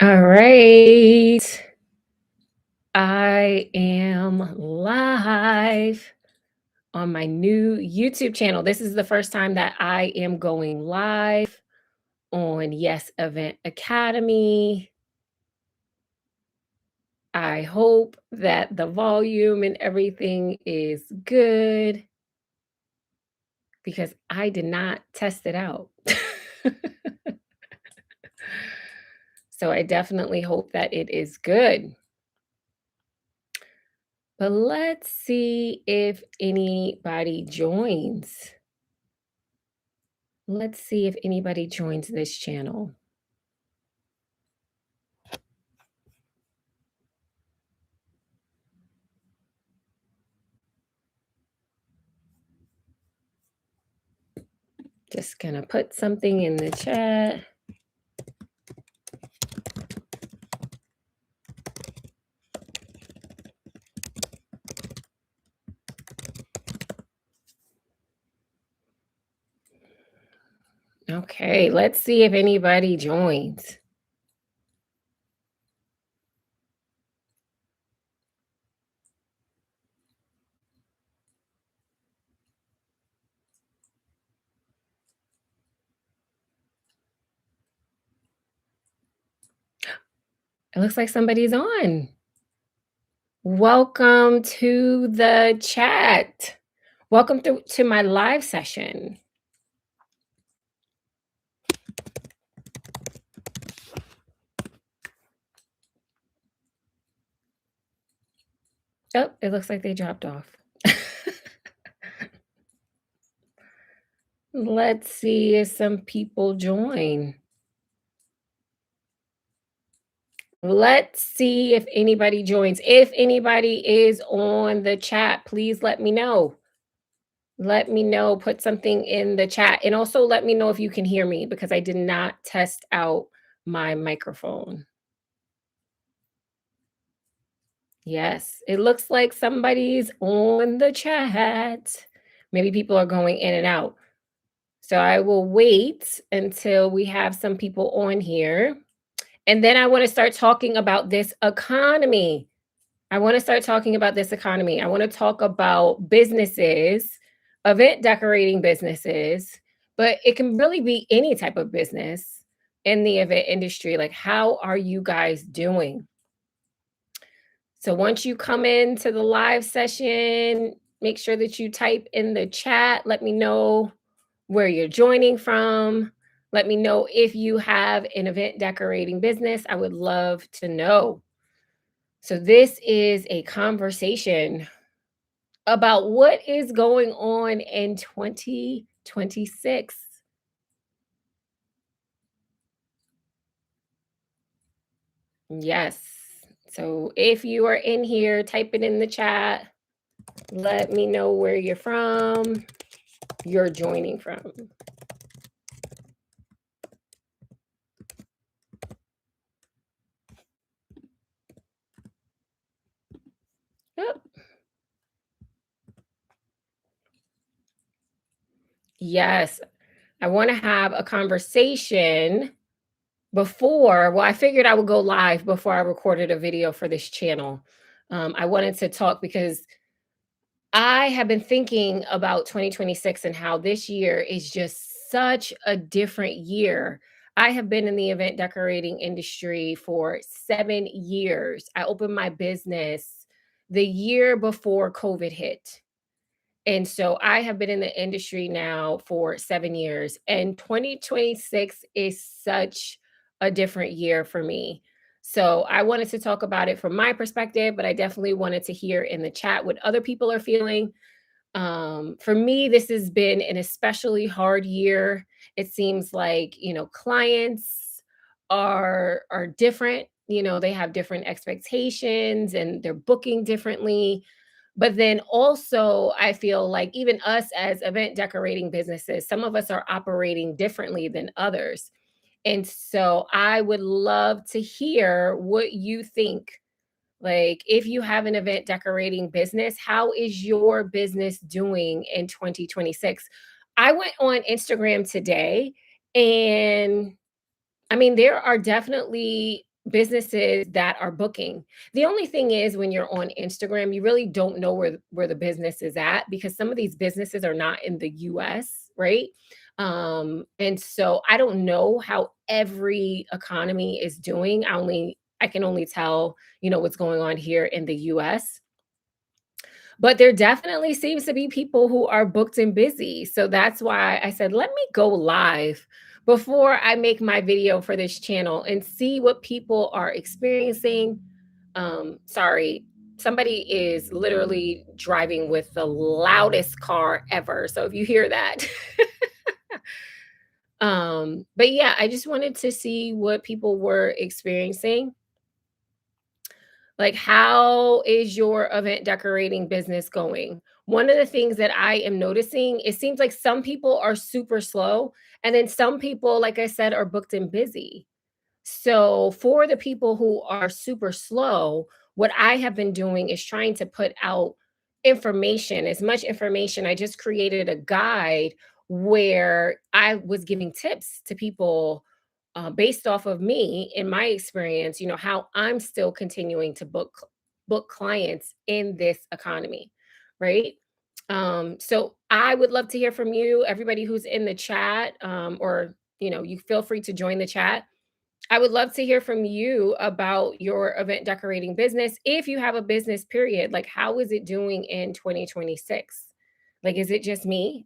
All right. I am live on my new YouTube channel. This is the first time that I am going live on Yes Event Academy. I hope that the volume and everything is good because I did not test it out. So I definitely hope that it is good. But let's see if anybody joins. Let's see if anybody joins this channel. Just gonna put something in the chat. Okay, let's see if anybody joins. It looks like somebody's on. Welcome to the chat. Welcome to my live session. Oh, it looks like they dropped off. Let's see if some people join. Let's see if anybody joins. If anybody is on the chat, please let me know. Let me know, put something in the chat, and also let me know if you can hear me because I did not test out my microphone. Yes, it looks like somebody's on the chat. Maybe people are going in and out. So I will wait until we have some people on here. And then I want to start talking about this economy. I want to start talking about this economy. I want to talk about businesses, event decorating businesses, but it can really be any type of business in the event industry. Like, how are you guys doing? So, once you come into the live session, make sure that you type in the chat. Let me know where you're joining from. Let me know if you have an event decorating business. I would love to know. So, this is a conversation about what is going on in 2026. Yes. So, if you are in here, type it in the chat. Let me know where you're joining from. Yep. Yes. I want to have a conversation I figured I would go live before I recorded a video for this channel. I wanted to talk because I have been thinking about 2026 and how this year is just such a different year. I have been in the event decorating industry for 7 years. I opened my business the year before COVID hit. And so I have been in the industry now for 7 years, and 2026 is such a different year for me. So I wanted to talk about it from my perspective, but I definitely wanted to hear in the chat what other people are feeling. For me, this has been an especially hard year. It seems like, clients are different. They have different expectations and they're booking differently. But then also, I feel like even us as event decorating businesses, some of us are operating differently than others. And so I would love to hear what you think. Like, if you have an event decorating business, how is your business doing in 2026? I went on Instagram today, and I mean, there are definitely businesses that are booking. The only thing is when you're on Instagram, you really don't know where the business is at because some of these businesses are not in the US, right? And so I don't know how every economy is doing. I can only tell, what's going on here in the US. But there definitely seems to be people who are booked and busy. So that's why I said, let me go live before I make my video for this channel and see what people are experiencing. Sorry, somebody is literally driving with the loudest car ever. So if you hear that, but yeah, I just wanted to see what people were experiencing. Like, how is your event decorating business going? One of the things that I am noticing, it seems like some people are super slow, and then some people, like I said, are booked and busy. So, for the people who are super slow, what I have been doing is trying to put out information, as much information. I just created a guide where I was giving tips to people based off of me in my experience, how I'm still continuing to book clients in this economy, right? So I would love to hear from you, everybody who's in the chat, or you feel free to join the chat. I would love to hear from you about your event decorating business. If you have a business, period, like how is it doing in 2026? Like, is it just me?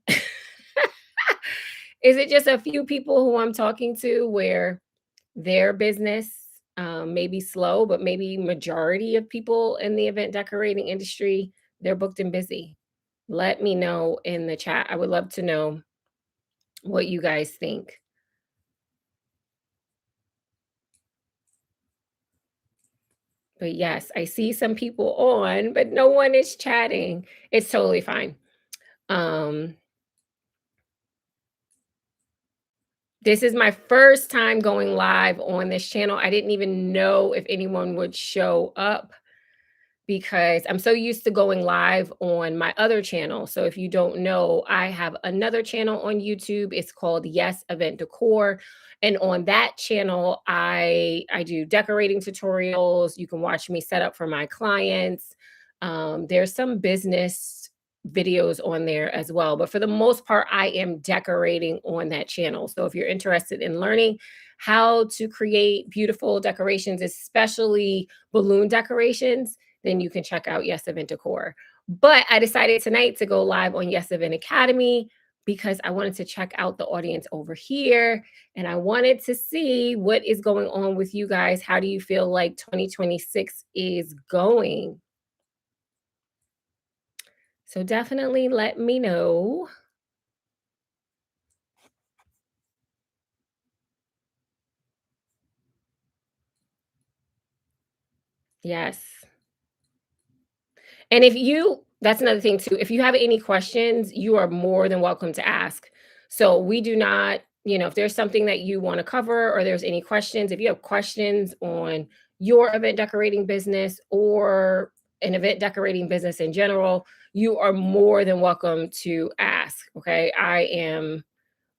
Is it just a few people who I'm talking to where their business may be slow, but maybe majority of people in the event decorating industry, they're booked and busy? Let me know in the chat. I would love to know what you guys think. But yes, I see some people on, but no one is chatting. It's totally fine. Um, this is my first time going live on this channel. I didn't even know if anyone would show up because I'm so used to going live on my other channel. So if you don't know, I have another channel on YouTube. It's called Yes Event Decor. And on that channel, I do decorating tutorials. You can watch me set up for my clients. There's some business videos on there as well. But for the most part, I am decorating on that channel. So if you're interested in learning how to create beautiful decorations, especially balloon decorations, then you can check out Yes Event Decor. But I decided tonight to go live on Yes Event Academy because I wanted to check out the audience over here and I wanted to see what is going on with you guys. How do you feel like 2026 is going? So definitely let me know. Yes. And if you that's another thing too. If you have any questions, you are more than welcome to ask. So we do not, if there's something that you want to cover or there's any questions, if you have questions on your event decorating business or an event decorating business in general, you are more than welcome to ask. Okay. I am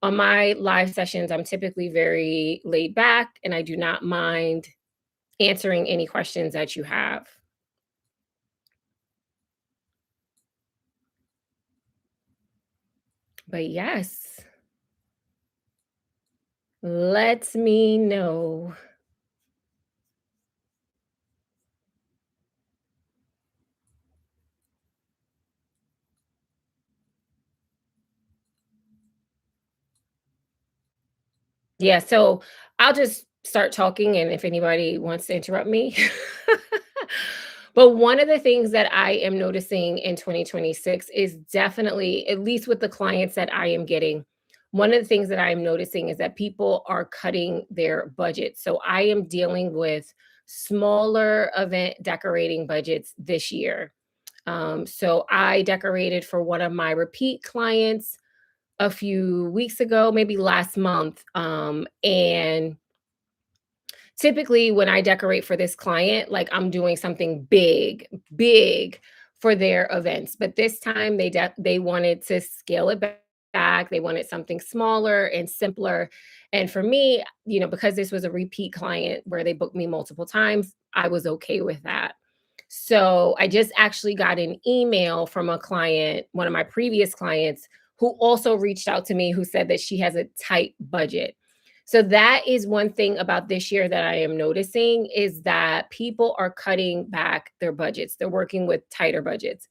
on my live sessions, I'm typically very laid back and I do not mind answering any questions that you have. But yes. Let me know. Yeah, so I'll just start talking, and if anybody wants to interrupt me. But one of the things that I am noticing in 2026 is definitely, at least with the clients that I am getting, one of the things that I am noticing is that people are cutting their budget. So I am dealing with smaller event decorating budgets this year. So I decorated for one of my repeat clients a few weeks ago, maybe last month. And typically, when I decorate for this client, like I'm doing something big, big for their events. But this time, they wanted to scale it back. back. They wanted something smaller and simpler. And for me, because this was a repeat client where they booked me multiple times, I was okay with that. So I just actually got an email from a client, one of my previous clients, who also reached out to me, who said that she has a tight budget. So that is one thing about this year that I am noticing, is that people are cutting back their budgets. They're working with tighter budgets.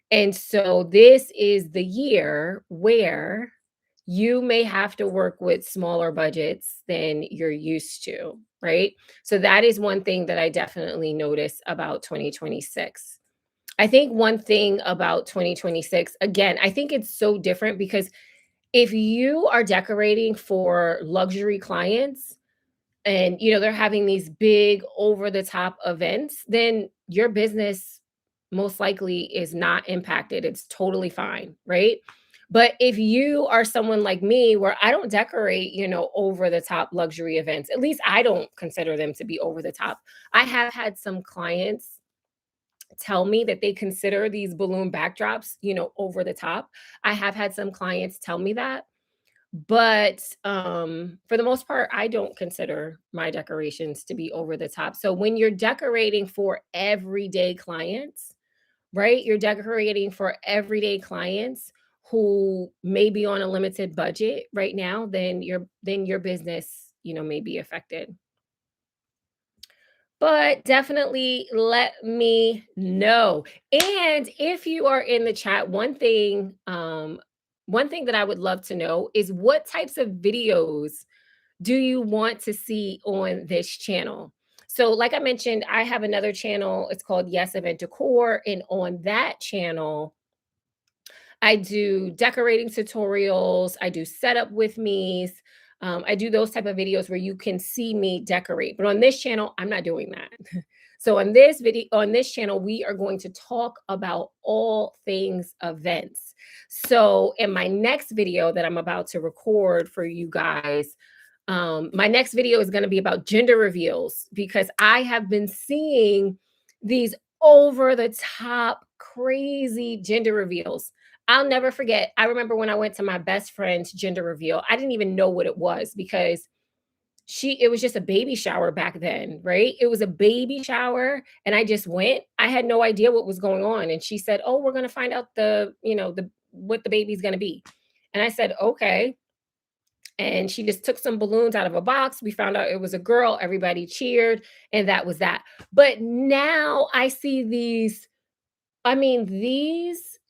And so this is the year where you may have to work with smaller budgets than you're used to, right? So that is one thing that I definitely notice about 2026. I think one thing about 2026, again, I think it's so different because if you are decorating for luxury clients, and they're having these big over the top events, then your business most likely is not impacted. It's totally fine, right? But if you are someone like me, where I don't decorate, over the top luxury events, at least I don't consider them to be over the top. I have had some clients tell me that they consider these balloon backdrops, over the top. I have had some clients tell me that, but for the most part, I don't consider my decorations to be over the top. So when you're decorating for everyday clients, right? You're decorating for everyday clients who may be on a limited budget right now, then your business, may be affected. But definitely let me know. And if you are in the chat, one thing that I would love to know is, what types of videos do you want to see on this channel? So, like I mentioned, I have another channel. It's called Yes Event Decor. And on that channel, I do decorating tutorials, I do setup with me's, I do those type of videos where you can see me decorate. But on this channel, I'm not doing that. So on this channel, we are going to talk about all things events. So in my next video that I'm about to record for you guys, my next video is going to be about gender reveals, because I have been seeing these over the top crazy gender reveals. I'll never forget. I remember when I went to my best friend's gender reveal, I didn't even know what it was, because it was just a baby shower back then, right? It was a baby shower, and I just went. I had no idea what was going on, and she said, "Oh, we're going to find out the what the baby's going to be." And I said, "Okay." And she just took some balloons out of a box. We found out it was a girl. Everybody cheered, and that was that. But now I see these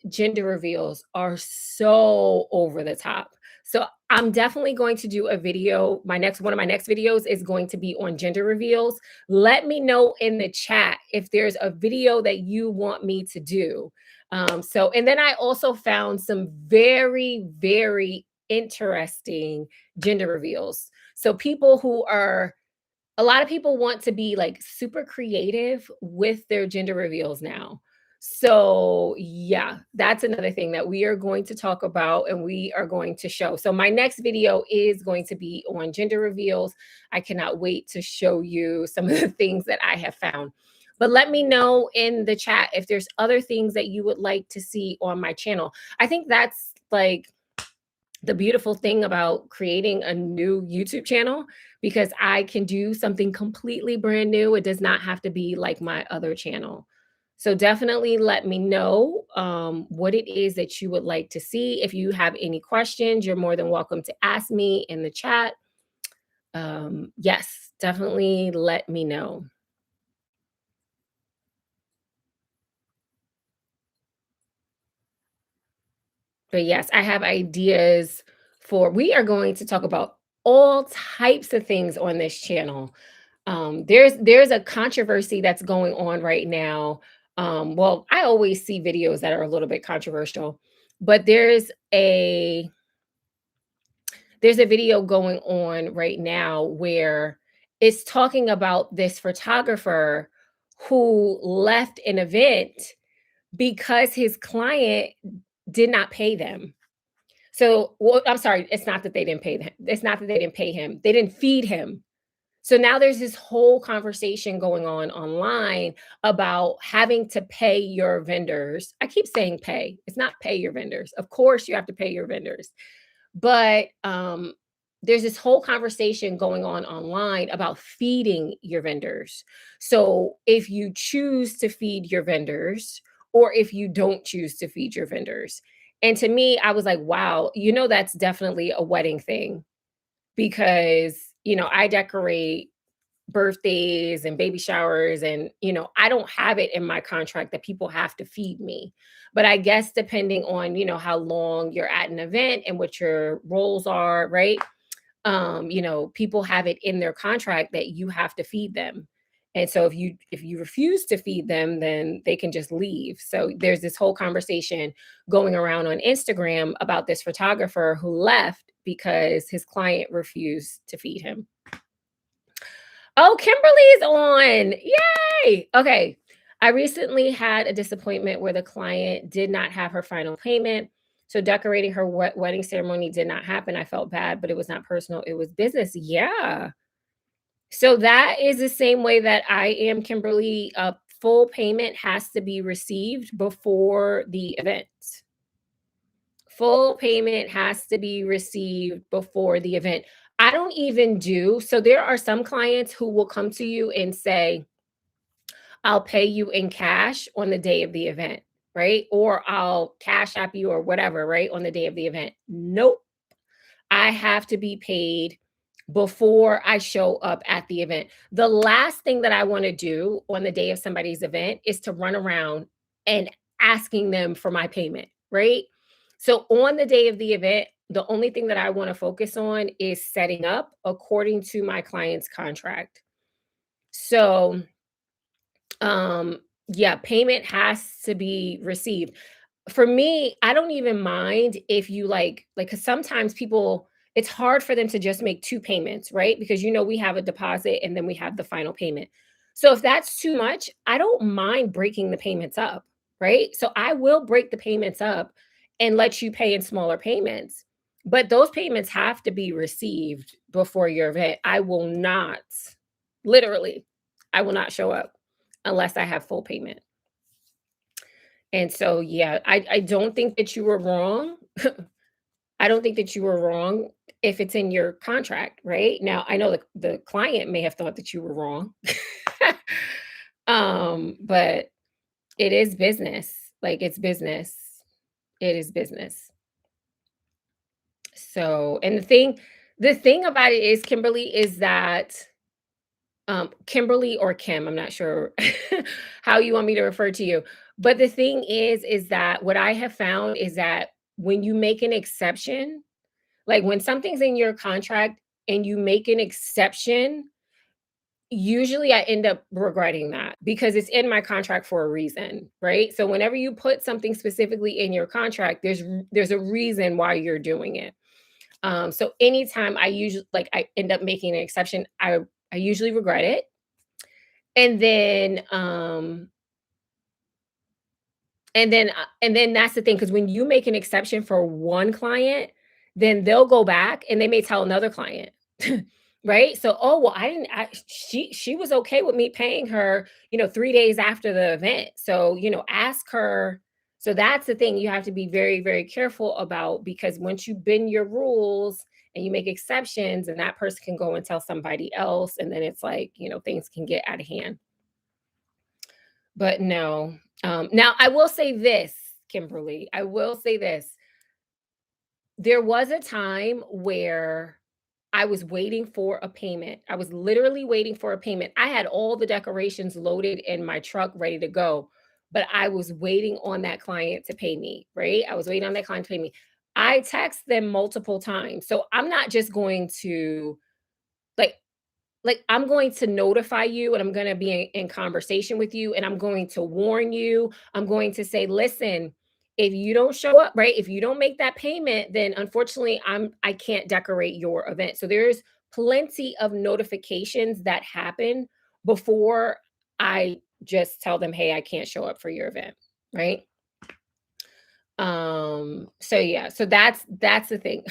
gender reveals are so over the top. So I'm definitely going to do a video. One of my next videos is going to be on gender reveals. Let me know in the chat if there's a video that you want me to do. And then I also found some very, very interesting gender reveals. So a lot of people want to be like super creative with their gender reveals now. So, yeah, that's another thing that we are going to talk about and we are going to show. So, my next video is going to be on gender reveals. I cannot wait to show you some of the things that I have found. But let me know in the chat if there's other things that you would like to see on my channel. I think that's like the beautiful thing about creating a new YouTube channel, because I can do something completely brand new. It does not have to be like my other channel. So definitely let me know what it is that you would like to see. If you have any questions, you're more than welcome to ask me in the chat. Yes, definitely let me know. But yes, I have ideas we are going to talk about all types of things on this channel. There's a controversy that's going on right now. Well, I always see videos that are a little bit controversial, but there's a video going on right now where it's talking about this photographer who left an event because his client did not pay them. So, well, I'm sorry, it's not that they didn't pay them. It's not that they didn't pay him. They didn't feed him. So now there's this whole conversation going on online about having to pay your vendors. I keep saying pay. It's not pay your vendors. Of course you have to pay your vendors. But there's this whole conversation going on online about feeding your vendors. So if you choose to feed your vendors, or if you don't choose to feed your vendors. And to me, I was like, wow, that's definitely a wedding thing because, I decorate birthdays and baby showers and I don't have it in my contract that people have to feed me. But I guess depending on how long you're at an event and what your roles are, right? People have it in their contract that you have to feed them. And so if you refuse to feed them, then they can just leave. So there's this whole conversation going around on Instagram about this photographer who left because his client refused to feed him. Oh, Kimberly's on. Yay. Okay. I recently had a disappointment where the client did not have her final payment. So decorating her wedding ceremony did not happen. I felt bad, but it was not personal. It was business. Yeah. So that is the same way that I am, Kimberly. A full payment has to be received before the event. Full payment has to be received before the event. I don't even do so there are some clients who will come to you and say, "I'll pay you in cash on the day of the event," right? Or I'll cash app you or whatever, right? On the day of the event. Nope. I have to be paid before I show up at the event. The last thing that I want to do on the day of somebody's event is to run around and asking them for my payment, right? So on the day of the event, the only thing that I want to focus on is setting up according to my client's contract. So, yeah, payment has to be received. For me, I don't even mind if you cuz sometimes people it's hard for them to just make two payments, right? Because we have a deposit and then we have the final payment. So if that's too much, I don't mind breaking the payments up, right? So I will break the payments up and let you pay in smaller payments. But those payments have to be received before your event. I will not literally I will not show up unless I have full payment. And so, yeah, I don't think that you were wrong. I don't think that you were wrong if it's in your contract, right? Now, I know the client may have thought that you were wrong. But it is business. Like it's business. It is business. So, and the thing about it is, Kimberly, is that Kimberly or Kim, I'm not sure how you want me to refer to you. But the thing is that what I have found is that when you make an exception, like when something's in your contract and you make an exception, usually I end up regretting that because it's in my contract for a reason, right? So whenever you put something specifically in your contract, there's a reason why you're doing it. So anytime I end up making an exception, I usually regret it. And then, and then that's the thing, because when you make an exception for one client, then they'll go back and they may tell another client, right? So, oh well, I didn't. She was okay with me paying her, 3 days after the event. So, ask her. So that's the thing you have to be very, very careful about because once you bend your rules and you make exceptions, and that person can go and tell somebody else, and then it's like things can get out of hand. But no. Now I will say this, Kimberly, I will say this. There was a time where I was waiting for a payment. I was literally waiting for a payment. I had all the decorations loaded in my truck ready to go, but I was waiting on that client to pay me, right? I was waiting on that client to pay me. I text them multiple times. So I'm not just going to like I'm going to notify you and I'm going to be in conversation with you and I'm going to warn you. I'm going to say, listen, if you don't show up, right? If you don't make that payment, then unfortunately I can't decorate your event. So there's plenty of notifications that happen before I just tell them, hey, I can't show up for your event, right? So yeah, so that's the thing.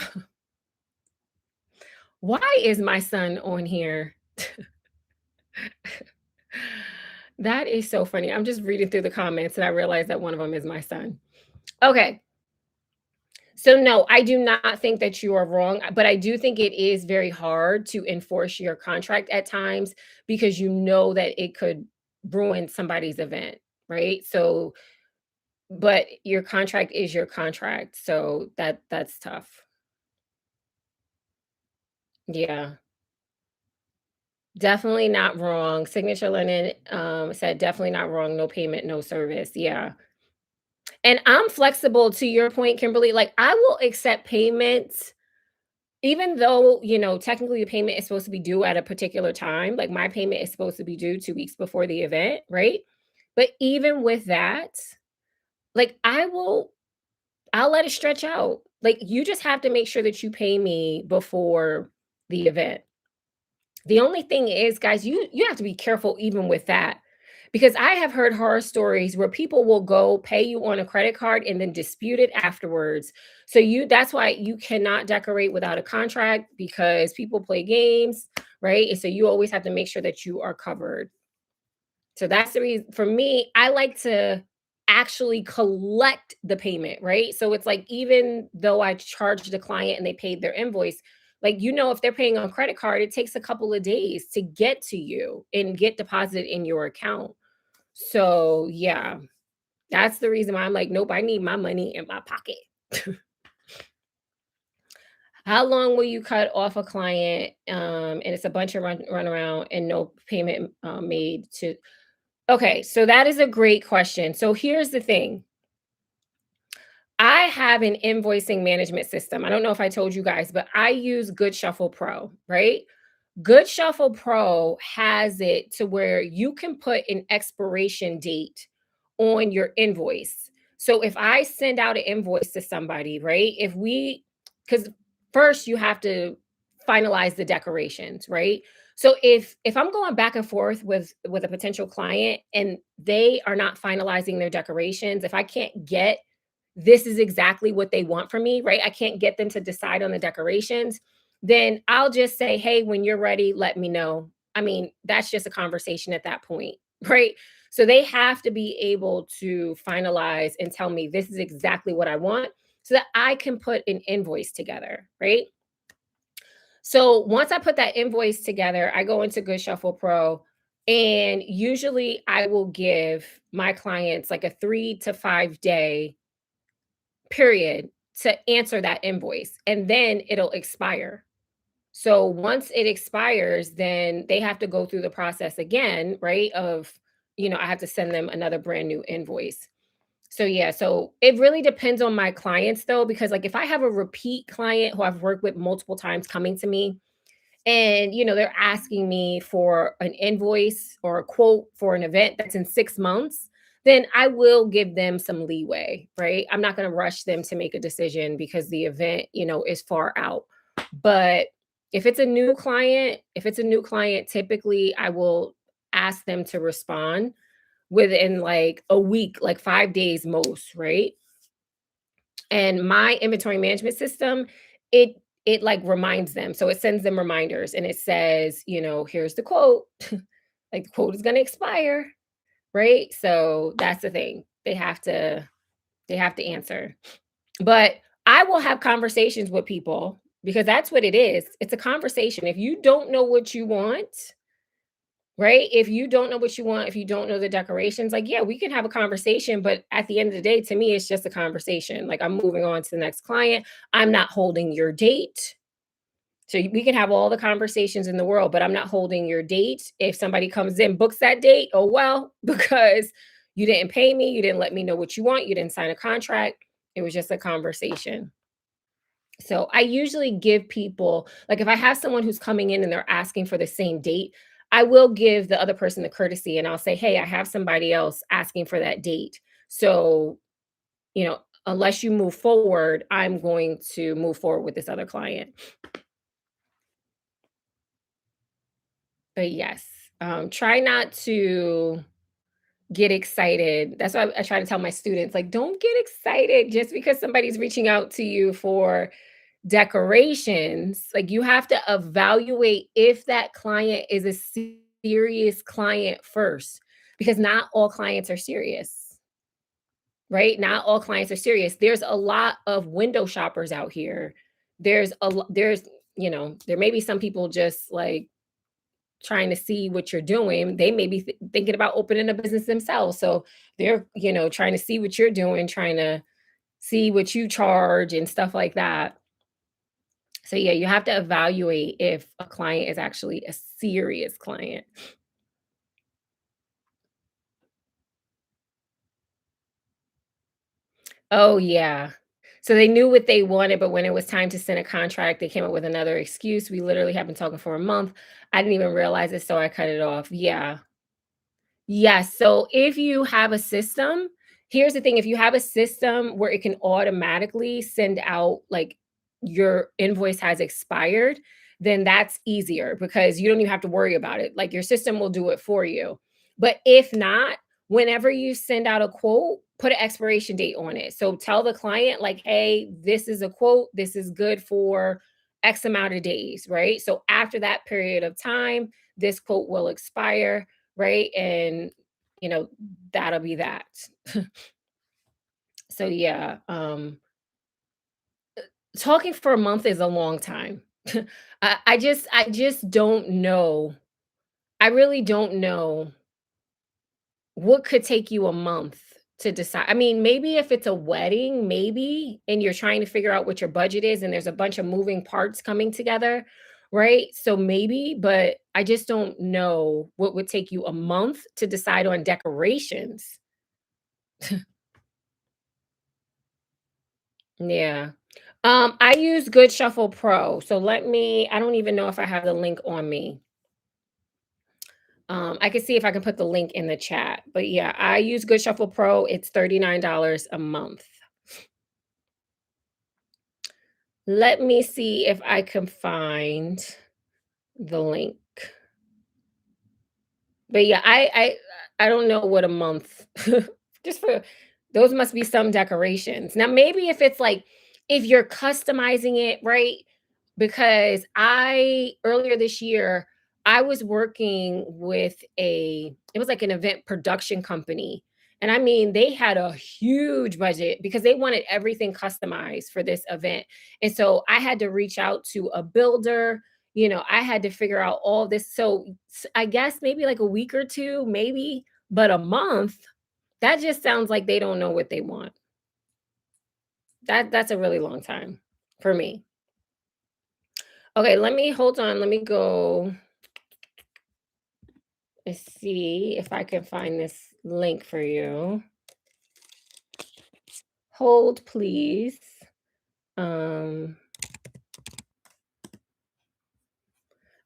Why is my son on here? That is so funny. I'm just reading through the comments and I realized that one of them is my son. Okay. So no, I do not think that you are wrong, but I do think it is very hard to enforce your contract at times because you know that it could ruin somebody's event, right? So, but your contract is your contract, so that's tough. Yeah. Definitely not wrong. Signature Linen said definitely not wrong. No payment, no service. Yeah. And I'm flexible to your point, Kimberly. Like I will accept payments even though, technically the payment is supposed to be due at a particular time. Like my payment is supposed to be due 2 weeks before the event, right? But even with that, like I'll let it stretch out. Like you just have to make sure that you pay me before the event. The only thing is, guys, you have to be careful even with that. Because I have heard horror stories where people will go pay you on a credit card and then dispute it afterwards. So that's why you cannot decorate without a contract because people play games, right? And so you always have to make sure that you are covered. So that's the reason for me, I like to actually collect the payment, right? So it's like even though I charged the client and they paid their invoice, like if they're paying on credit card, it takes a couple of days to get to you and get deposited in your account. So yeah, that's the reason why I'm like, nope, I need my money in my pocket. How long will you cut off a client? And it's a bunch of run around and no payment made to. Okay, so that is a great question. So here's the thing. I have an invoicing management system. I don't know if I told you guys, but I use Good Shuffle Pro, right? Good Shuffle Pro has it to where you can put an expiration date on your invoice. So if I send out an invoice to somebody, right? Because first you have to finalize the decorations, right? So if I'm going back and forth with a potential client and they are not finalizing their decorations, if I can't get this is exactly what they want from me, right? I can't get them to decide on the decorations, then I'll just say, "Hey, when you're ready, let me know." I mean, that's just a conversation at that point, right? So they have to be able to finalize and tell me this is exactly what I want so that I can put an invoice together, right? So once I put that invoice together, I go into Good Shuffle Pro and usually I will give my clients like a 3 to 5 day period to answer that invoice and then it'll expire. So once it expires, then they have to go through the process again, right? I have to send them another brand new invoice. So yeah, so it really depends on my clients though, because like if I have a repeat client who I've worked with multiple times coming to me, and they're asking me for an invoice or a quote for an event that's in 6 months, then I will give them some leeway, right? I'm not going to rush them to make a decision because the event is far out. But if it's a new client, typically I will ask them to respond within like a week, like 5 days most, right? And my inventory management system, it like reminds them. So it sends them reminders and it says, here's the quote. Like the quote is going to expire, right? So that's the thing. They have to answer. But I will have conversations with people because that's what it is. It's a conversation. If you don't know what you want, right? If you don't know what you want, if you don't know the decorations, like, yeah, we can have a conversation. But at the end of the day, to me, it's just a conversation. Like, I'm moving on to the next client. I'm not holding your date. So we can have all the conversations in the world, but I'm not holding your date. If somebody comes in, books that date, oh, well, because you didn't pay me, you didn't let me know what you want, you didn't sign a contract. It was just a conversation. So I usually give people, like if I have someone who's coming in and they're asking for the same date, I will give the other person the courtesy and I'll say, hey, I have somebody else asking for that date. So, unless you move forward, I'm going to move forward with this other client. But yes, try not to get excited. That's why I try to tell my students, like, don't get excited just because somebody's reaching out to you for Decorations, like, you have to evaluate if that client is a serious client first, because not all clients are serious, right? Not all clients are serious. There's a lot of window shoppers out here. There's, there may be some people just, like, trying to see what you're doing. They may be thinking about opening a business themselves, so they're, trying to see what you're doing, trying to see what you charge and stuff like that. So yeah, you have to evaluate if a client is actually a serious client. Oh yeah. So they knew what they wanted, but when it was time to send a contract, they came up with another excuse. We literally have been talking for a month. I didn't even realize it, so I cut it off. Yeah. Yes. So if you have a system, here's the thing, if you have a system where it can automatically send out, like, your invoice has expired, then that's easier because you don't even have to worry about it. Like, your system will do it for you. But if not, whenever you send out a quote, put an expiration date on it. So tell the client, like, hey, this is a quote, this is good for X amount of days, right? So after that period of time, this quote will expire, right? And you know, that'll be that. So yeah, talking for a month is a long time. I just don't know. I really don't know what could take you a month to decide. I mean, maybe if it's a wedding, maybe, and you're trying to figure out what your budget is and there's a bunch of moving parts coming together, right? So maybe, but I just don't know what would take you a month to decide on decorations. Yeah. I use Good Shuffle Pro. So I don't even know if I have the link on me. I can see if I can put the link in the chat. But yeah, I use Good Shuffle Pro. It's $39 a month. Let me see if I can find the link. But yeah, I don't know what a month just for those must be some decorations. Now maybe if it's like if you're customizing it, right? Because I earlier this year I was working with it was like an event production company. And I mean, they had a huge budget because they wanted everything customized for this event. And so I had to reach out to a builder, I had to figure out all this. So I guess maybe like a week or two, maybe, but a month, that just sounds like they don't know what they want. That's a really long time for me. Okay, hold on. Let me go and see if I can find this link for you. Hold, please. Um,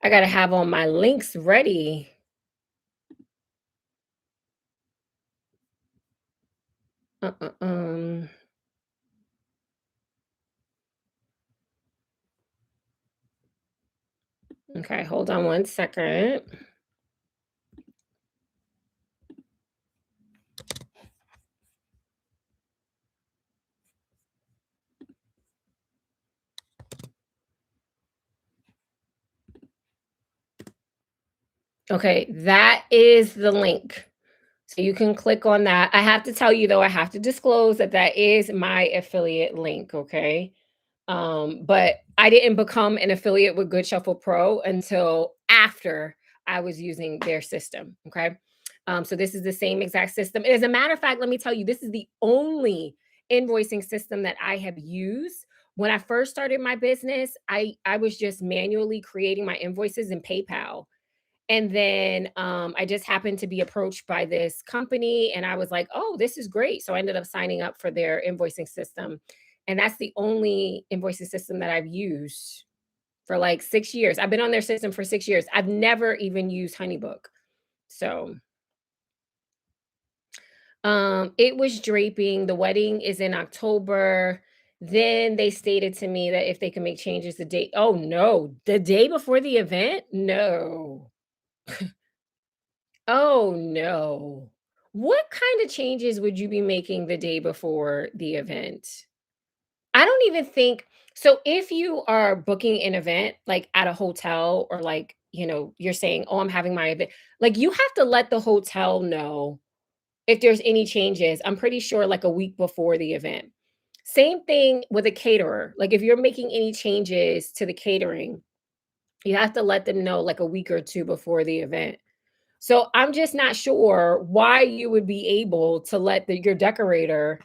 I gotta have all my links ready. Uh, uh, um, okay, hold on one second. Okay, that is the link. So you can click on that. I have to tell you though, I have to disclose that that is my affiliate link, okay? But I didn't become an affiliate with Good Shuffle Pro until after I was using their system, okay? So this is the same exact system. As a matter of fact, let me tell you, this is the only invoicing system that I have used. When I first started my business, I was just manually creating my invoices in PayPal. And then I just happened to be approached by this company and I was like, oh, this is great. So I ended up signing up for their invoicing system. And that's the only invoicing system that I've used for like 6 years. I've been on their system for 6 years. I've never even used Honeybook. So it was draping. The wedding is in October. Then they stated to me that if they can make changes the date. Oh no, the day before the event? No. Oh, no. What kind of changes would you be making the day before the event? I don't even think So if you are booking an event like at a hotel or like, you're saying, "Oh, I'm having my event." Like you have to let the hotel know if there's any changes. I'm pretty sure like a week before the event. Same thing with a caterer. Like if you're making any changes to the catering, you have to let them know like a week or two before the event. So I'm just not sure why you would be able to let your decorator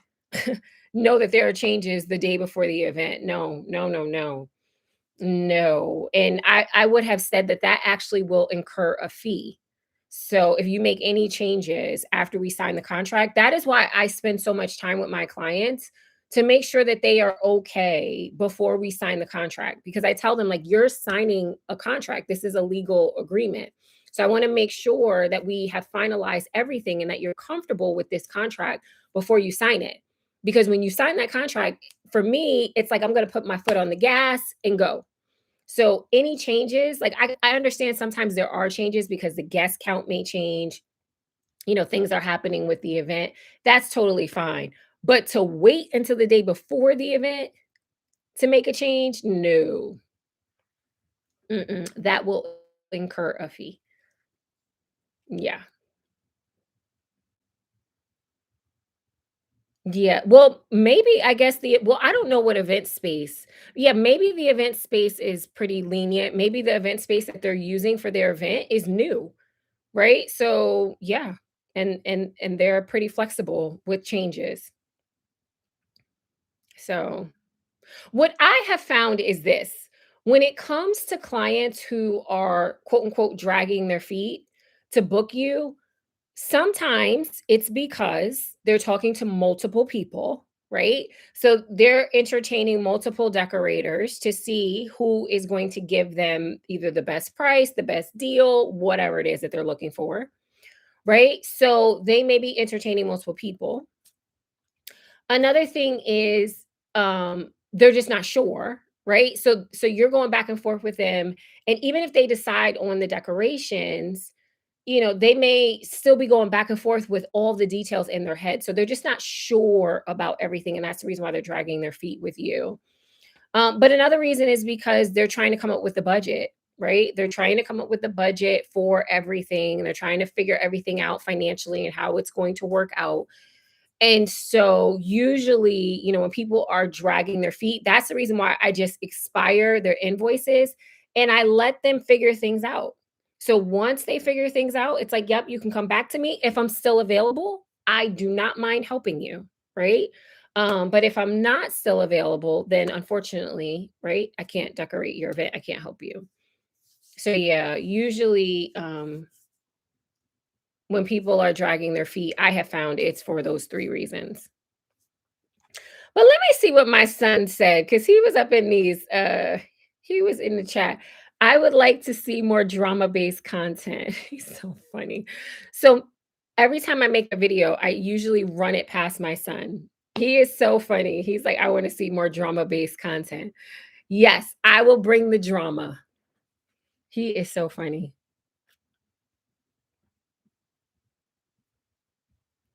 know that there are changes the day before the event. No, no, no, no. No, and I would have said that that actually will incur a fee. So if you make any changes after we sign the contract, that is why I spend so much time with my clients to make sure that they are okay before we sign the contract, because I tell them like you're signing a contract. This is a legal agreement. So I want to make sure that we have finalized everything and that you're comfortable with this contract before you sign it. Because when you sign that contract, for me, it's like I'm going to put my foot on the gas and go. So any changes, like I understand sometimes there are changes because the guest count may change, things are happening with the event. That's totally fine. But to wait until the day before the event to make a change, no. That will incur a fee. Yeah. Yeah. Well, maybe I guess I don't know what event space. Yeah, maybe the event space is pretty lenient. Maybe the event space that they're using for their event is new. Right? So, yeah, and they're pretty flexible with changes. So, what I have found is this: when it comes to clients who are quote unquote dragging their feet to book you, sometimes it's because they're talking to multiple people, right? So they're entertaining multiple decorators to see who is going to give them either the best price, the best deal, whatever it is that they're looking for. Right? So they may be entertaining multiple people. Another thing is they're just not sure, right? So you're going back and forth with them, and even if they decide on the decorations, they may still be going back and forth with all the details in their head. So they're just not sure about everything, and that's the reason why they're dragging their feet with you. But another reason is because they're trying to come up with a budget, right? They're trying to come up with a budget for everything. They're trying to figure everything out financially and how it's going to work out. And so usually, when people are dragging their feet, that's the reason why I just expire their invoices and I let them figure things out. So once they figure things out, it's like, yep, you can come back to me. If I'm still available, I do not mind helping you, right? But if I'm not still available, then unfortunately, right, I can't decorate your event. I can't help you. So yeah, usually when people are dragging their feet, I have found it's for those three reasons. But let me see what my son said, because he was up in he was in the chat. I would like to see more drama-based content. He's so funny. So every time I make a video, I usually run it past my son. He is so funny. He's like, I want to see more drama-based content. Yes, I will bring the drama. He is so funny.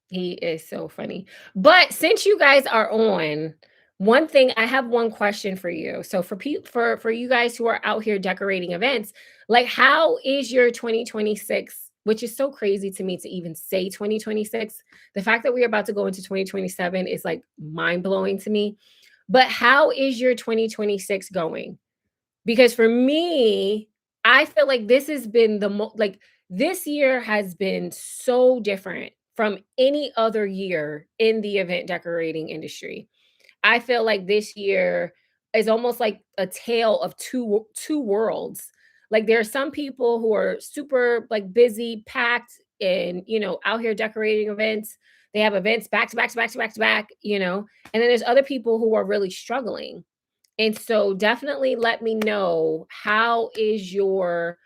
He is so funny. But since you guys are on, one thing I have one question for you. So for you guys who are out here decorating events, like how is your 2026, which is so crazy to me to even say 2026. The fact that we're about to go into 2027 is like mind-blowing to me. But how is your 2026 going? Because for me, I feel like this has been like this year has been so different from any other year in the event decorating industry. I feel like this year is almost like a tale of two worlds. Like there are some people who are super like busy, packed, and out here decorating events. They have events back to back to back to back to back, and then there's other people who are really struggling. And so definitely let me know, how is your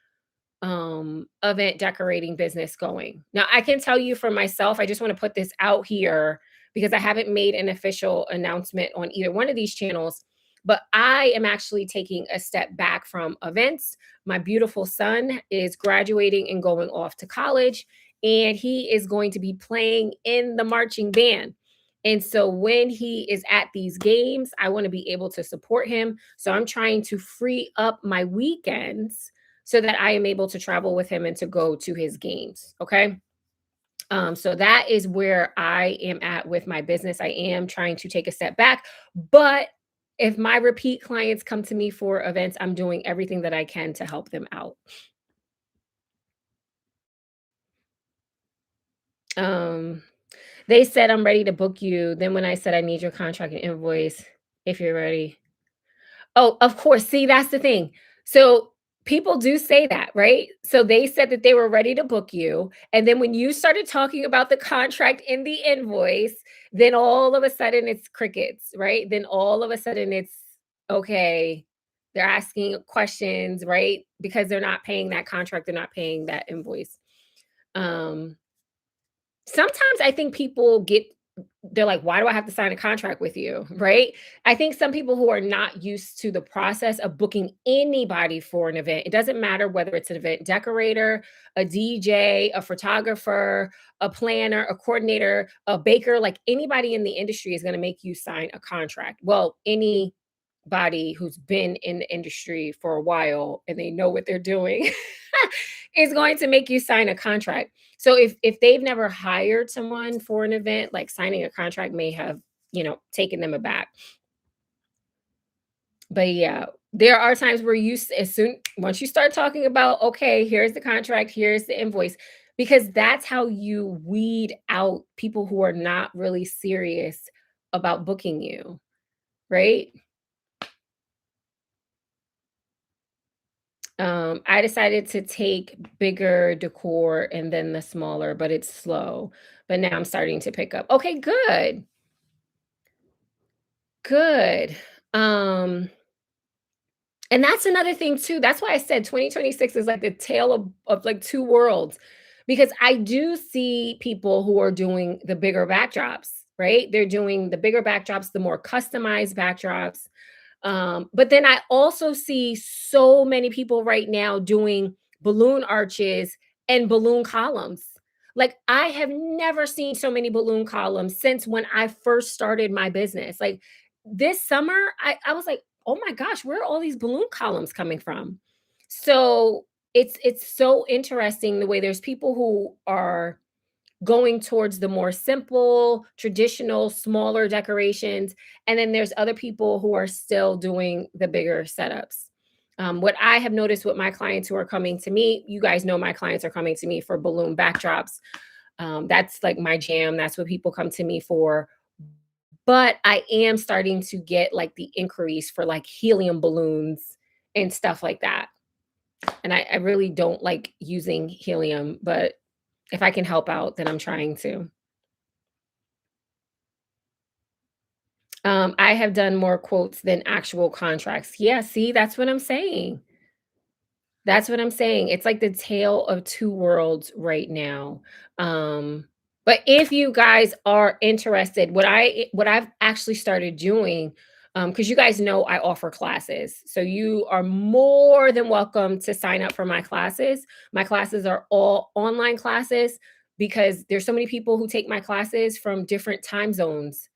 event decorating business going? Now, I can tell you for myself, I just want to put this out here because I haven't made an official announcement on either one of these channels, but I am actually taking a step back from events. My beautiful son is graduating and going off to college, and he is going to be playing in the marching band. And so when he is at these games, I want to be able to support him. So I'm trying to free up my weekends so that I am able to travel with him and to go to his games. Okay. So that is where I am at with my business. I am trying to take a step back, but if my repeat clients come to me for events, I'm doing everything that I can to help them out. Um, they said I'm ready to book you. Then when I said I need your contract and invoice, if you're ready. Oh, of course. See, that's the thing. So people do say that, right? So they said that they were ready to book you. And then when you started talking about the contract in the invoice, then all of a sudden it's crickets, right? Then all of a sudden it's okay. They're asking questions, right? Because they're not paying that contract, they're not paying that invoice. Um, Sometimes I think people get they're like, "Why do I have to sign a contract with you?" Right? I think some people who are not used to the process of booking anybody for an event, it doesn't matter whether it's an event decorator, a DJ, a photographer, a planner, a coordinator, a baker, like anybody in the industry is going to make you sign a contract. Well, anybody who's been in the industry for a while and they know what they're doing is going to make you sign a contract. So if they've never hired someone for an event, like signing a contract may have, taken them aback. But yeah, there are times where as soon once you start talking about, okay, here's the contract, here's the invoice, because that's how you weed out people who are not really serious about booking you, right? I decided to take bigger decor and then the smaller, but it's slow. But now I'm starting to pick up. Okay, good. Good. Um, and that's another thing too. That's why I said 2026 is like the tale of like two worlds. Because I do see people who are doing the bigger backdrops, right? They're doing the bigger backdrops, the more customized backdrops. But then I also see so many people right now doing balloon arches and balloon columns. Like I have never seen so many balloon columns since when I first started my business. Like this summer, I was like, oh my gosh, where are all these balloon columns coming from? So it's so interesting the way there's people who are going towards the more simple, traditional, smaller decorations. And then there's other people who are still doing the bigger setups. What I have noticed with my clients who are coming to me, you guys know my clients are coming to me for balloon backdrops. That's like my jam. That's what people come to me for. But I am starting to get like the inquiries for like helium balloons and stuff like that. And I really don't like using helium, but if I can help out, then I'm trying to. I have done more quotes than actual contracts. Yeah, see, that's what I'm saying. That's what I'm saying. It's like the tale of two worlds right now. Um, but if you guys are interested, what I've actually started doing, because you guys know I offer classes. So you are more than welcome to sign up for my classes. My classes are all online classes because there's so many people who take my classes from different time zones.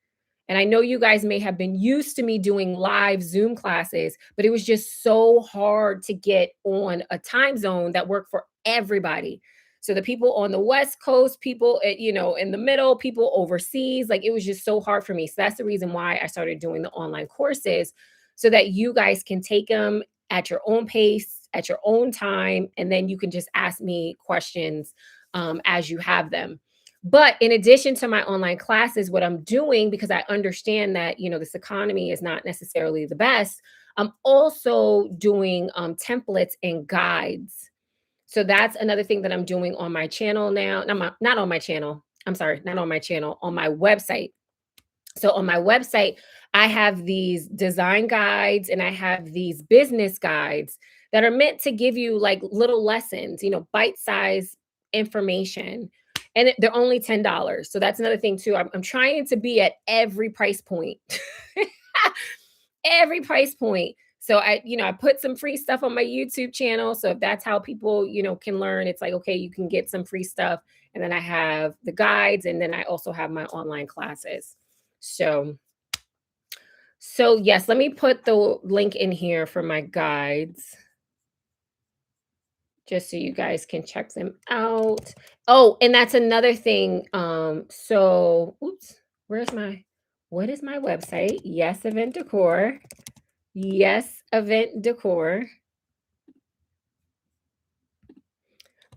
And I know you guys may have been used to me doing live Zoom classes, but it was just so hard to get on a time zone that worked for everybody. So the people on the West Coast, people in the middle, people overseas, like it was just so hard for me. So that's the reason why I started doing the online courses so that you guys can take them at your own pace, at your own time, and then you can just ask me questions as you have them. But in addition to my online classes, what I'm doing, because I understand that, this economy is not necessarily the best, I'm also doing templates and guides. So that's another thing that I'm doing on my channel now. Not on my channel. I'm sorry, not on my channel, on my website. So on my website, I have these design guides and I have these business guides that are meant to give you like little lessons, bite-sized information. And they're only $10. So that's another thing too. I'm trying to be at every price point. Every price point. So I put some free stuff on my YouTube channel. So if that's how people, can learn, it's like, okay, you can get some free stuff. And then I have the guides and then I also have my online classes. So, so yes, let me put the link in here for my guides just so you guys can check them out. Oh, and that's another thing. So oops, where's my what is my website? Yes Event Decor. Yes Event Decor.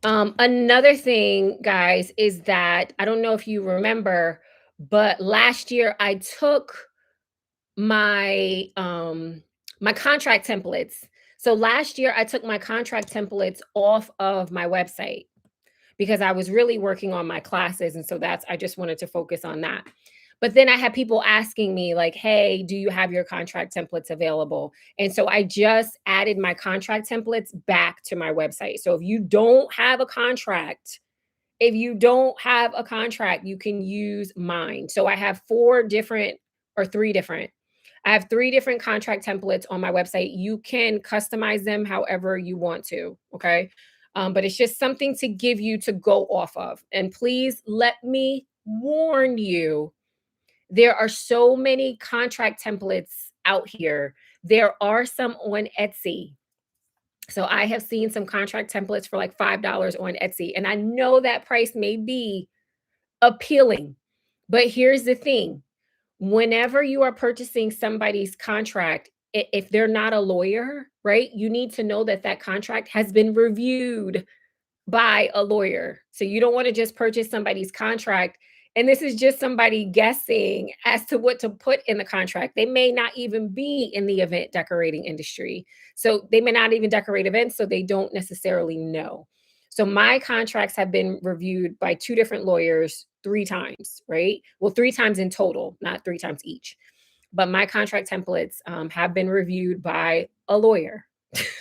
Another thing, guys, is that I don't know if you remember, but last year I took my my contract templates. So last year I took my contract templates off of my website because I was really working on my classes. And so that's, I just wanted to focus on that. But then I had people asking me, like, hey, do you have your contract templates available? And so I just added my contract templates back to my website. So if you don't have a contract, you can use mine. So I have three different. I have three different contract templates on my website. You can customize them however you want to. Okay. But it's just something to give you to go off of. And please let me warn you, there are so many contract templates out here. There are some on Etsy. So I have seen some contract templates for like $5 on Etsy. And I know that price may be appealing. But here's the thing, whenever you are purchasing somebody's contract, if they're not a lawyer, right, you need to know that that contract has been reviewed by a lawyer. So you don't want to just purchase somebody's contract. And this is just somebody guessing as to what to put in the contract. They may not even be in the event decorating industry. So they may not even decorate events, so they don't necessarily know. So my contracts have been reviewed by two different lawyers three times, right? Well, three times in total, not three times each. But my contract templates have been reviewed by a lawyer.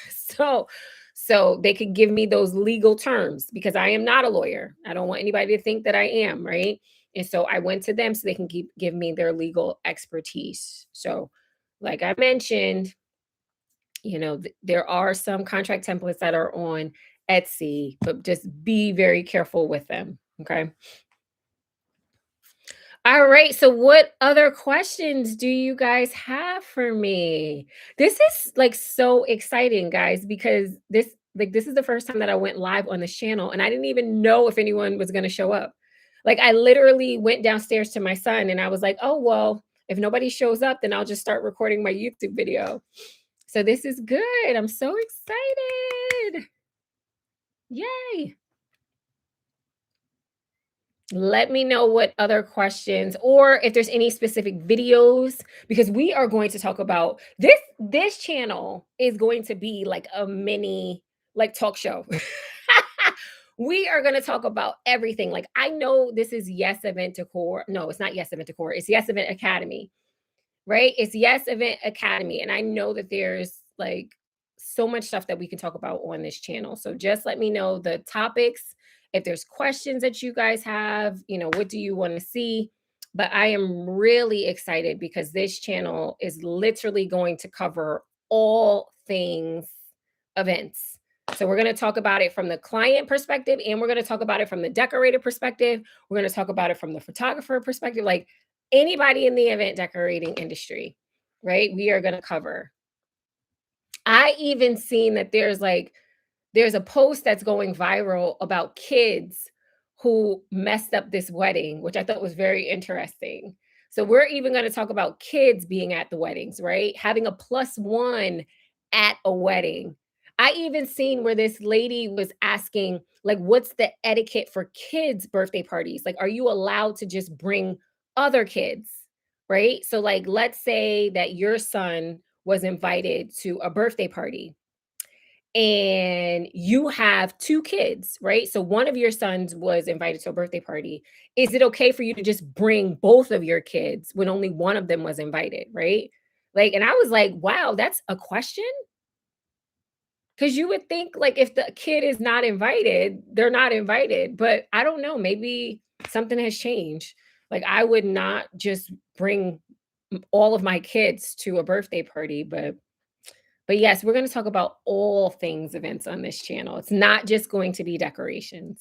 so so they could give me those legal terms because I am not a lawyer. I don't want anybody to think that I am, right? And so I went to them so they can give me their legal expertise. So, like I mentioned, there are some contract templates that are on Etsy, but just be very careful with them. Okay. All right. So, what other questions do you guys have for me? This is like so exciting, guys, because this is the first time that I went live on this channel and I didn't even know if anyone was going to show up. Like, I literally went downstairs to my son and I was like, oh, well, if nobody shows up, then I'll just start recording my YouTube video. So, this is good. I'm so excited. Yay. Let me know what other questions or if there's any specific videos because we are going to talk about this channel is going to be like a mini like talk show. We are going to talk about everything. Like I know this is Yes Event Decor. No, it's not Yes Event Decor. It's Yes Event Academy, right? It's Yes Event Academy. And I know that there's like so much stuff that we can talk about on this channel. So just let me know the topics. If there's questions that you guys have, what do you want to see? But I am really excited because this channel is literally going to cover all things events. So we're going to talk about it from the client perspective and we're going to talk about it from the decorator perspective. We're going to talk about it from the photographer perspective. Like anybody in the event decorating industry, right? We are going to cover. I even seen that there's a post that's going viral about kids who messed up this wedding, which I thought was very interesting. So we're even going to talk about kids being at the weddings, right? Having a plus one at a wedding. I even seen where this lady was asking, like, what's the etiquette for kids' birthday parties? Like, are you allowed to just bring other kids, right? So, like, let's say that your son was invited to a birthday party and you have two kids, right? So one of your sons was invited to a birthday party. Is it okay for you to just bring both of your kids when only one of them was invited, right? Like, and I was like, wow, that's a question. Because you would think, like, if the kid is not invited, they're not invited. But I don't know, maybe something has changed. Like, I would not just bring all of my kids to a birthday party, but yes, we're going to talk about all things events on this channel. It's not just going to be decorations.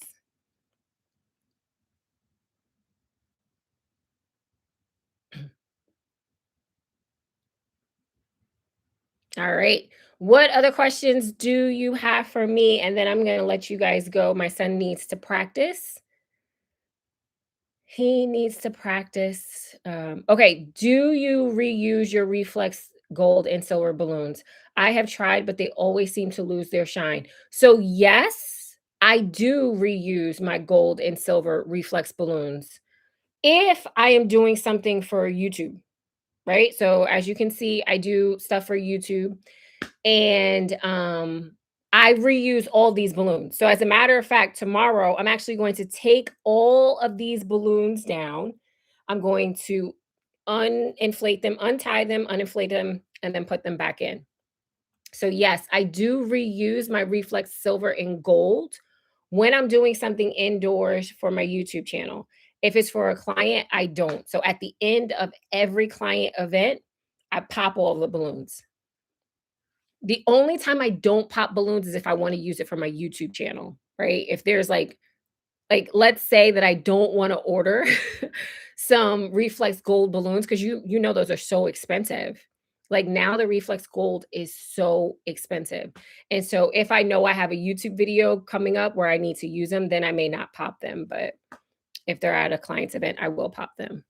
All right. What other questions do you have for me? And then I'm going to let you guys go. My son needs to practice. He needs to practice. Okay. Do you reuse your reflex gold and silver balloons? I have tried, but they always seem to lose their shine. So, yes, I do reuse my gold and silver reflex balloons if I am doing something for YouTube, right? So, as you can see, I do stuff for YouTube and I reuse all these balloons. So as a matter of fact, tomorrow I'm actually going to take all of these balloons down. I'm going to uninflate them, untie them, uninflate them, and then put them back in. So yes, I do reuse my reflex silver and gold when I'm doing something indoors for my YouTube channel. If it's for a client, I don't. So at the end of every client event, I pop all the balloons. The only time I don't pop balloons is if I wanna use it for my YouTube channel, right? If there's let's say that I don't wanna order some Reflex Gold balloons because you know those are so expensive. Like, now the Reflex Gold is so expensive, and so if I know I have a YouTube video coming up where I need to use them, then I may not pop them, but if they're at a client's event, I will pop them.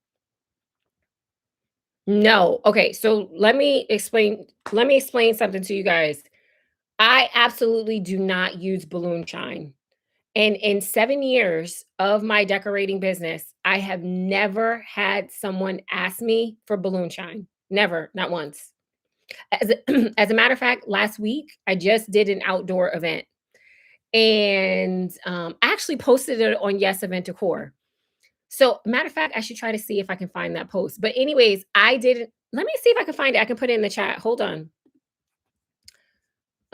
No. Okay, so let me explain something to you guys. I absolutely do not use balloon shine. And in 7 years of my decorating business, I have never had someone ask me for balloon shine. Never, not once. As a, as a matter of fact, last week I just did an outdoor event and I actually posted it on Yes Event Decor. So, matter of fact, I should try to see if I can find that post. But, anyways, I didn't. Let me see if I can find it. I can put it in the chat. Hold on.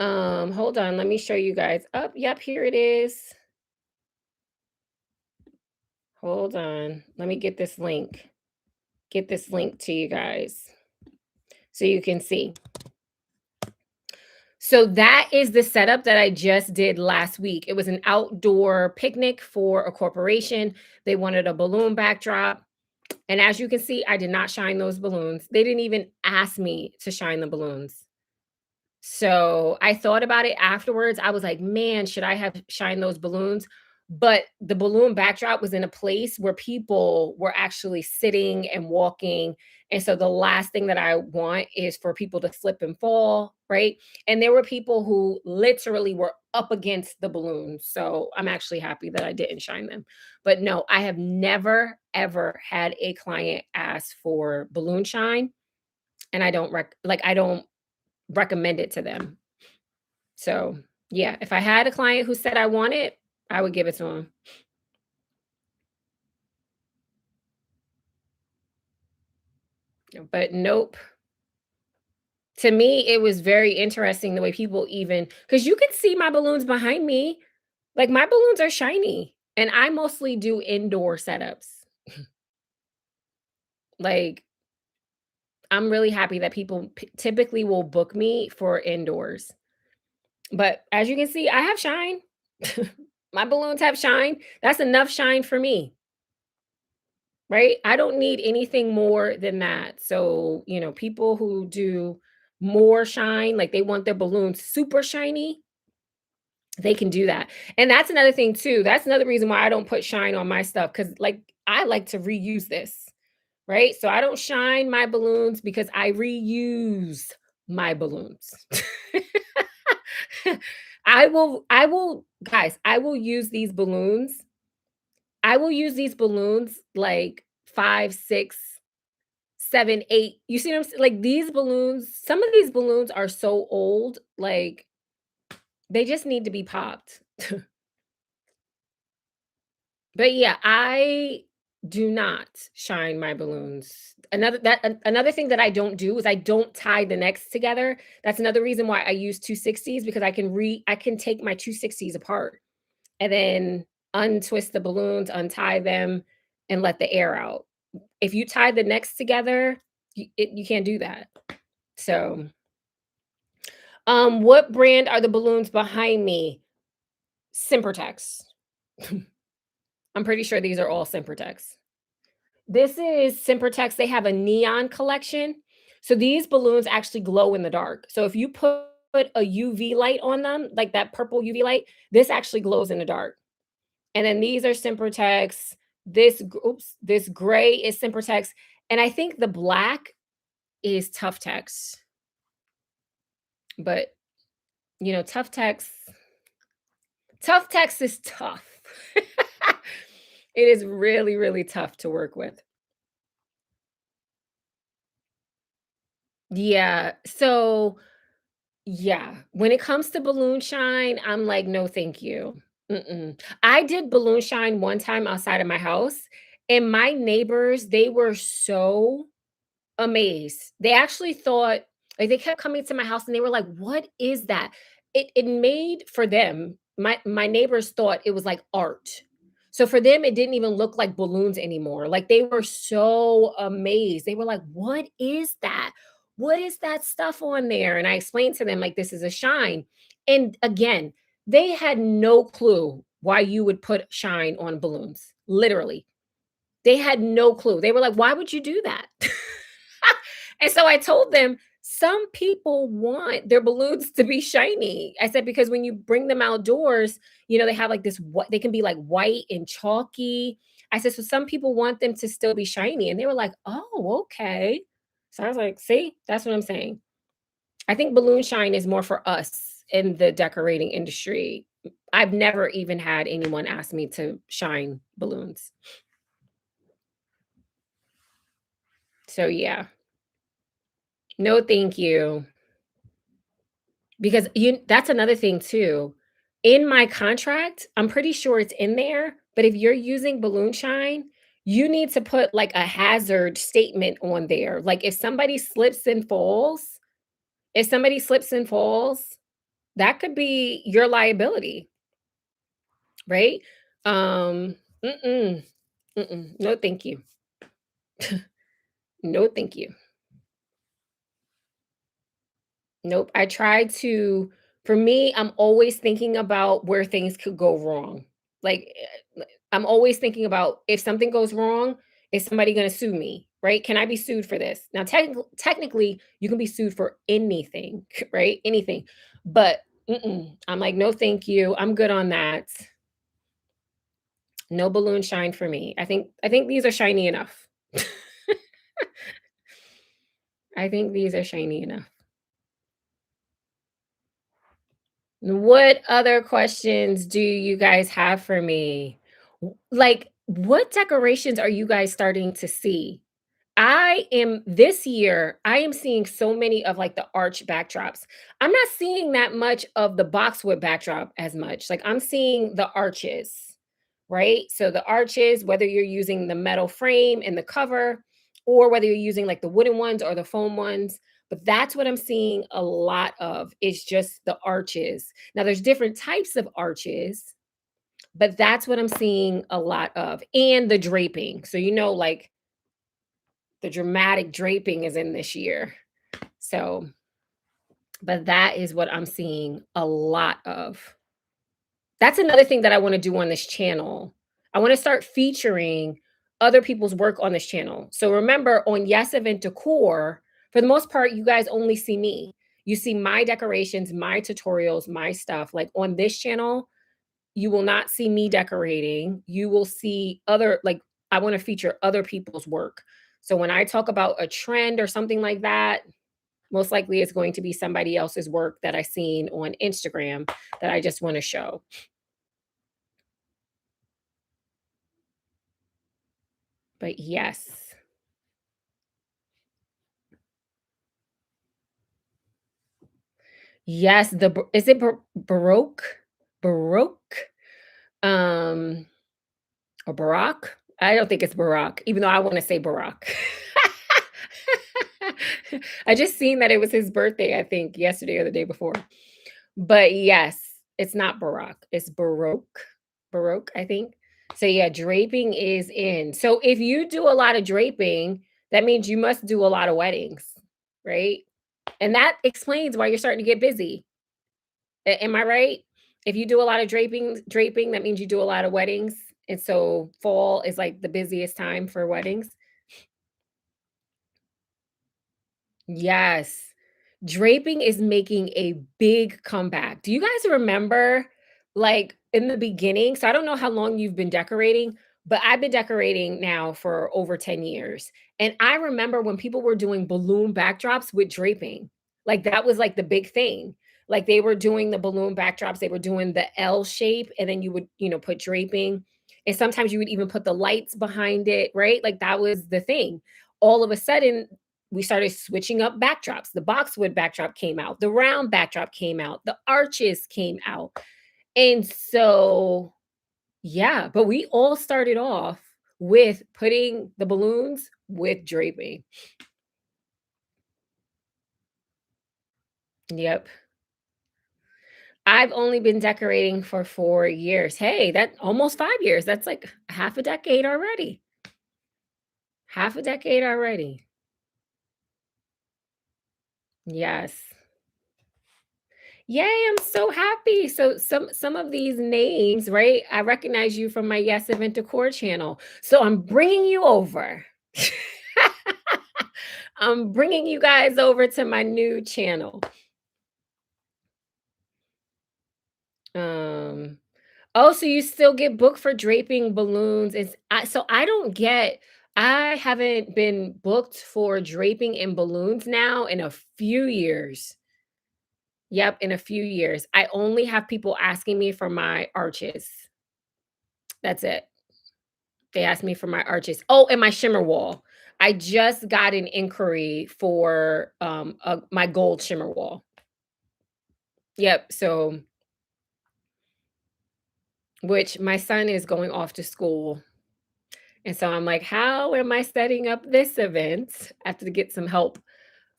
Hold on. Let me show you guys. Up, yep, here it is. Hold on. Let me get this link. Get this link to you guys so you can see. So that is the setup that I just did last week. It was an outdoor picnic for a corporation. They wanted a balloon backdrop. And as you can see, I did not shine those balloons. They didn't even ask me to shine the balloons. So I thought about it afterwards. I was like, man, should I have shined those balloons? But the balloon backdrop was in a place where people were actually sitting and walking. And so the last thing that I want is for people to slip and fall, right? And there were people who literally were up against the balloons. So I'm actually happy that I didn't shine them. But no, I have never, ever had a client ask for balloon shine. And I don't recommend it to them. So, yeah, if I had a client who said I want it, I would give it to them. But nope. To me, it was very interesting the way people even because you can see my balloons behind me. Like my balloons are shiny, and I mostly do indoor setups. Like I'm really happy that people typically will book me for indoors. But as you can see, I have shine. My balloons have shine. That's enough shine for me. Right? I don't need anything more than that. So, people who do more shine, like they want their balloons super shiny, they can do that. And that's another thing too. That's another reason why I don't put shine on my stuff cuz like I like to reuse this, right? So I don't shine my balloons because I reuse my balloons. I will guys, I will use these balloons. I will use these balloons like 5, 6, 7, 8. You see what I'm saying? Like these balloons, some of these balloons are so old, like they just need to be popped. But yeah, I do not shine my balloons. Another thing that I don't do is I don't tie the necks together. That's another reason why I use 260s because I can take my 260s apart and then untwist the balloons, untie them, and let the air out. If you tie the necks together, you can't do that. So, what brand are the balloons behind me? Simpertex. I'm pretty sure these are all Simpertex. This is Simpertex. They have a neon collection. So these balloons actually glow in the dark. So if you put a UV light on them, like that purple UV light, this actually glows in the dark. And then these are Sempertex. This gray is Sempertex, and I think the black is Tuftex. But you know, Tuftex is tough. It is really, really tough to work with. Yeah. So yeah, when it comes to balloon shine, I'm like, "No, thank you." Mm-mm. I did balloon shine one time outside of my house, and my neighbors, they were so amazed. They actually thought like, they kept coming to my house and they were like, "What is that?" It made for them my neighbors thought it was like art. So for them, it didn't even look like balloons anymore. Like, they were so amazed. They were like, "What is that? What is that stuff on there?" And I explained to them, like, "This is a shine." And again, they had no clue why you would put shine on balloons, literally. They had no clue. They were like, "Why would you do that?" And so I told them, "Some people want their balloons to be shiny." I said, "Because when you bring them outdoors, you know, they have like this what they can be like white and chalky." I said, "So some people want them to still be shiny." And they were like, "Oh, okay." So I was like, "See, that's what I'm saying." I think balloon shine is more for us in the decorating industry. I've never even had anyone ask me to shine balloons. So yeah. No, thank you. Because you that's another thing too. In my contract, I'm pretty sure it's in there, but if you're using balloon shine, you need to put like a hazard statement on there. Like if somebody slips and falls, that could be your liability, right? Um, mm-mm, mm-mm. No, thank you. No, thank you. Nope. I try to for me, I'm always thinking about where things could go wrong. Like, I'm always thinking about if something goes wrong, is somebody gonna sue me, right? Can I be sued for this? Now, technically, you can be sued for anything, right? Anything. But I'm like, no, thank you. I'm good on that. No balloon shine for me. I think these are shiny enough. I think these are shiny enough. What other questions do you guys have for me? Like, what decorations are you guys starting to see? I am seeing so many of like the arch backdrops. I'm not seeing that much of the boxwood backdrop as much. Like, I'm seeing the arches, right? So the arches, whether you're using the metal frame and the cover, or whether you're using like the wooden ones or the foam ones, but that's what I'm seeing a lot of is just the arches. Now there's different types of arches, but that's what I'm seeing a lot of. And the draping. So you know, like the dramatic draping is in this year. So, but that is what I'm seeing a lot of. That's another thing that I wanna do on this channel. I wanna start featuring other people's work on this channel. So remember on Yes Event Decor, for the most part, you guys only see me. You see my decorations, my tutorials, my stuff. Like on this channel, you will not see me decorating. You will see other like I wanna feature other people's work. So when I talk about a trend or something like that, most likely it's going to be somebody else's work that I seen on Instagram that I just wanna show. But yes. Yes, is it Baroque? Baroque? Um, or Barack? I don't think it's Barack, even though I wanna say Barack. I just seen that it was his birthday, I think, yesterday or the day before. But yes, it's not Barack, it's Baroque. Baroque, I think. So yeah, draping is in. So if you do a lot of draping, that means you must do a lot of weddings, right? And that explains why you're starting to get busy. Am I right? If you do a lot of draping, that means you do a lot of weddings, and so fall is, like, the busiest time for weddings. Yes. Draping is making a big comeback. Do you guys remember, like, in the beginning? So I don't know how long you've been decorating, but I've been decorating now for over 10 years. And I remember when people were doing balloon backdrops with draping. Like that was like the big thing. Like they were doing the balloon backdrops, they were doing the L shape, and then you would, put draping. And sometimes you would even put the lights behind it, right? Like that was the thing. All of a sudden, we started switching up backdrops. The boxwood backdrop came out, the round backdrop came out, the arches came out. And so, yeah, but we all started off with putting the balloons with draping. Yep. I've only been decorating for 4 years. Hey, that almost 5 years. That's like half a decade already. Half a decade already. Yes. Yay, I'm so happy. So some of these names, right? I recognize you from my Yes Event Decor channel. So I'm bringing you over. I'm bringing you guys over to my new channel. Um oh, so you still get booked for draping balloons. So I don't get I haven't been booked for draping in balloons now in a few years. Yep, in a few years. I only have people asking me for my arches. That's it. They asked me for my arches. Oh, and my shimmer wall. I just got an inquiry for, my gold shimmer wall. Yep, so which my son is going off to school, and so I'm like, "How am I setting up this event?" I have to get some help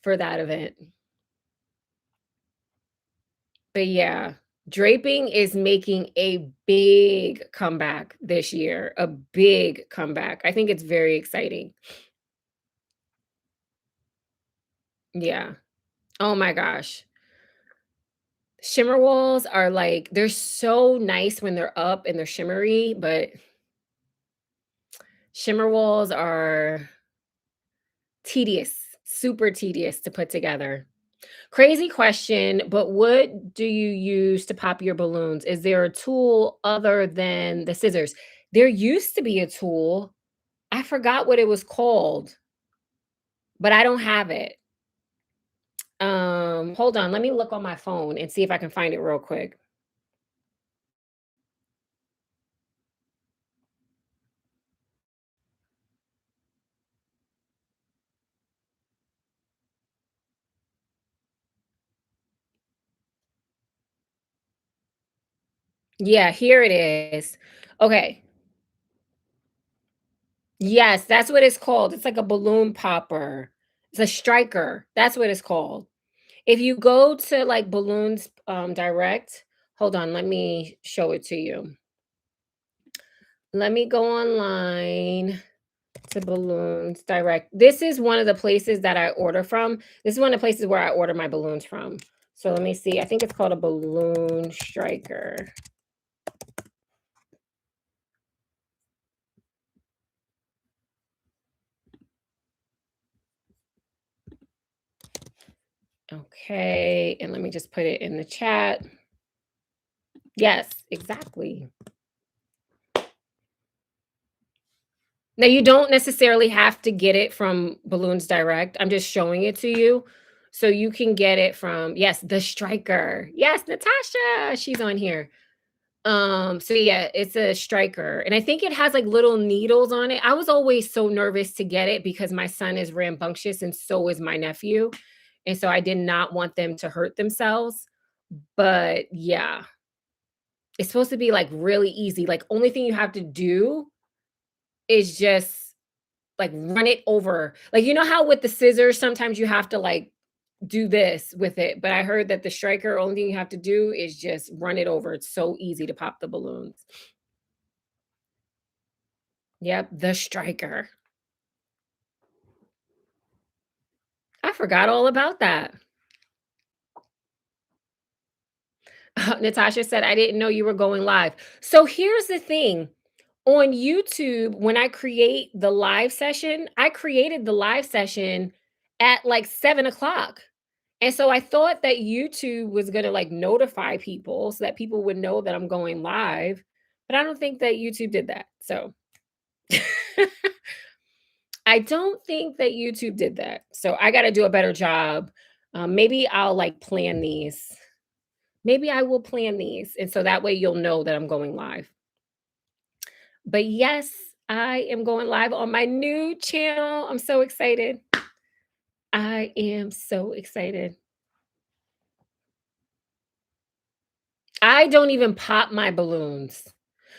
for that event. But yeah, draping is making a big comeback this year, a big comeback. I think it's very exciting. Yeah. Oh my gosh. Shimmer walls are like they're so nice when they're up and they're shimmery, but shimmer walls are tedious, super tedious to put together. Crazy question, but what do you use to pop your balloons? Is there a tool other than the scissors? There used to be a tool. I forgot what it was called, but I don't have it. Hold on, let me look on my phone and see if I can find it real quick. Yeah, here it is. Okay. Yes, that's what it's called. It's like a balloon popper. It's a striker. That's what it's called. If you go to like Balloons Direct, hold on, let me show it to you. Let me go online to Balloons Direct. This is one of the places that I order from. This is one of the places where I order my balloons from. So let me see. I think it's called a balloon striker. Okay, and let me just put it in the chat. Yes, exactly. Now you don't necessarily have to get it from Balloons Direct. I'm just showing it to you. So you can get it from yes, the striker. Yes, Natasha, she's on here. So yeah, it's a striker. And I think it has like little needles on it. I was always so nervous to get it because my son is rambunctious and so is my nephew. And so I did not want them to hurt themselves. But yeah, it's supposed to be like really easy. Like only thing you have to do is just like, run it over. Like, you know how with the scissors, sometimes you have to, like, do this with it, but I heard that the striker, only thing you have to do is just run it over. It's so easy to pop the balloons. Yep, the striker. I forgot all about that. Natasha said, "I didn't know you were going live." So here's the thing. On YouTube, when I create the live session, I created the live session at like 7 o'clock. And so I thought that YouTube was gonna like notify people so that people would know that I'm going live, but I don't think that YouTube did that. So I don't think that YouTube did that. So I got to do a better job. Maybe I'll like plan these. Maybe I will plan these. And so that way you'll know that I'm going live. But yes, I am going live on my new channel. I'm so excited. I am so excited. I don't even pop my balloons.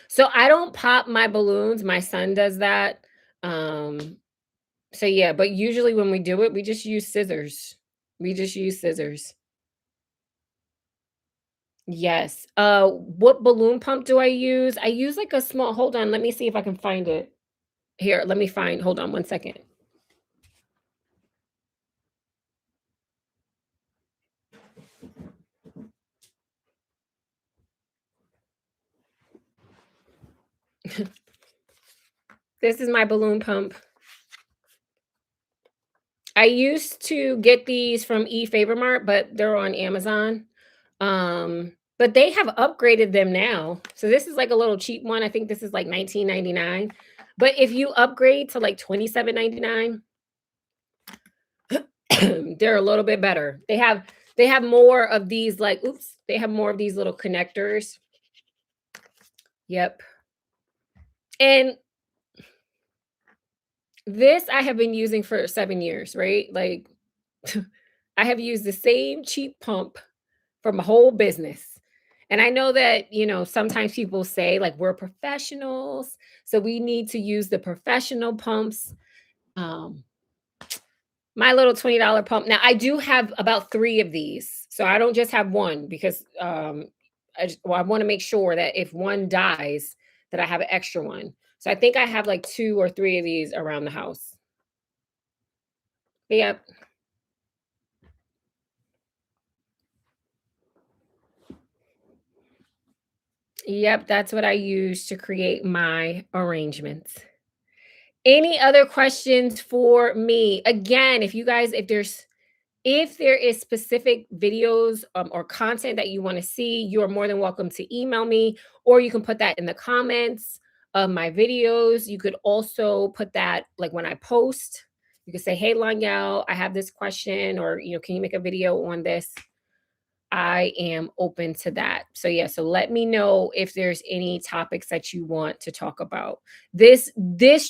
So I don't pop my balloons. My son does that. Um, so yeah, but usually when we do it, we just use scissors. We just use scissors. Yes. What balloon pump do I use? I use like a small, hold on, let me see if I can find it. Here, let me find, hold on one second. This is my balloon pump. I used to get these from eFavorMart, but they're on Amazon. But they have upgraded them now. So this is like a little cheap one. I think this is like 19.99. But if you upgrade to like 27.99, they're a little bit better. They have more of these like oops, they have more of these little connectors. Yep. And this I have been using for 7 years, right? Like I have used the same cheap pump for my whole business. And I know that, sometimes people say like we're professionals, so we need to use the professional pumps. Um, my little $20 pump. Now I do have about 3 of these. So I don't just have one because I want to make sure that if one dies that I have an extra one. So I think I have like 2 or 3 of these around the house. Yep. Yep, that's what I use to create my arrangements. Any other questions for me? Again, if there is specific videos or content that you want to see, you are more than welcome to email me, or you can put that in the comments of my videos. You could also put that like when I post. You could say, "Hey, Lanyelle, I have this question," or "Can you make a video on this?" I am open to that. So yeah, so let me know if there's any topics that you want to talk about. This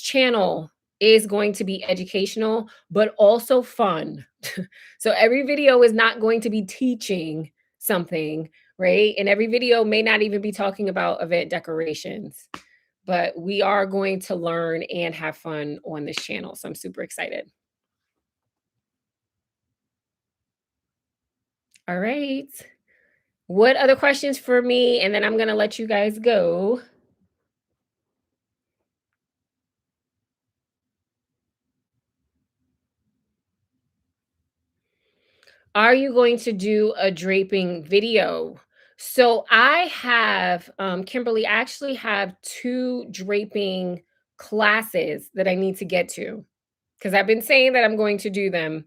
channel is going to be educational but also fun. So every video is not going to be teaching something, right? And every video may not even be talking about event decorations, but we are going to learn and have fun on this channel. So I'm super excited. All right. What other questions for me? And then I'm going to let you guys go. Are you going to do a draping video? So I have, Kimberly, I actually have 2 draping classes that I need to get to because I've been saying that I'm going to do them.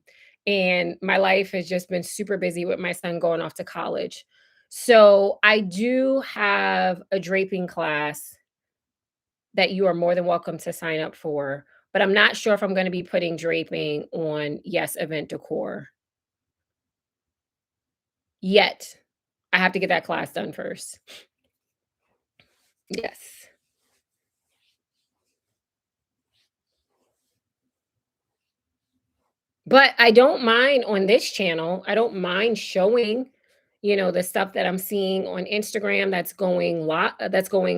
And my life has just been super busy with my son going off to college. So I do have a draping class that you are more than welcome to sign up for. But I'm not sure if I'm going to be putting draping on Yes Event Decor yet. I have to get that class done first. Yes. But I don't mind on this channel. I don't mind showing, the stuff that I'm seeing on Instagram that's going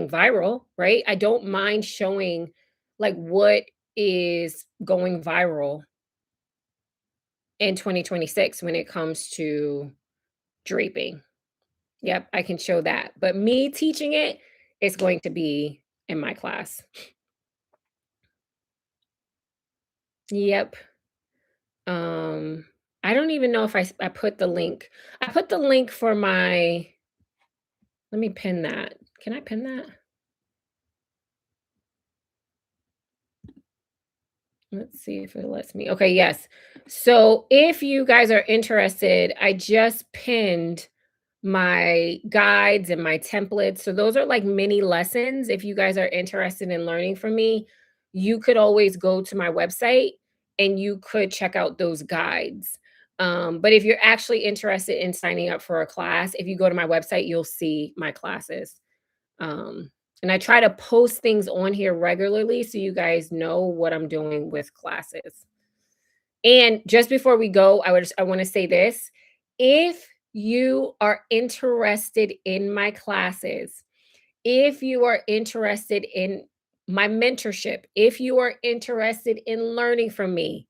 viral, right? I don't mind showing like what is going viral in 2026 when it comes to draping. Yep, I can show that. But me teaching it is going to be in my class. Yep. Um, I don't even know if I put the link. I put the link for my let me pin that. Can I pin that? Let's see if it lets me. Okay, yes. So if you guys are interested, I just pinned my guides and my templates. So those are like mini lessons. If you guys are interested in learning from me, you could always go to my website and you could check out those guides. But if you're actually interested in signing up for a class, if you go to my website, you'll see my classes. Um, and I try to post things on here regularly so you guys know what I'm doing with classes. And just before we go, I want to say this. If you are interested in my classes, if you are interested in my mentorship, if you are interested in learning from me,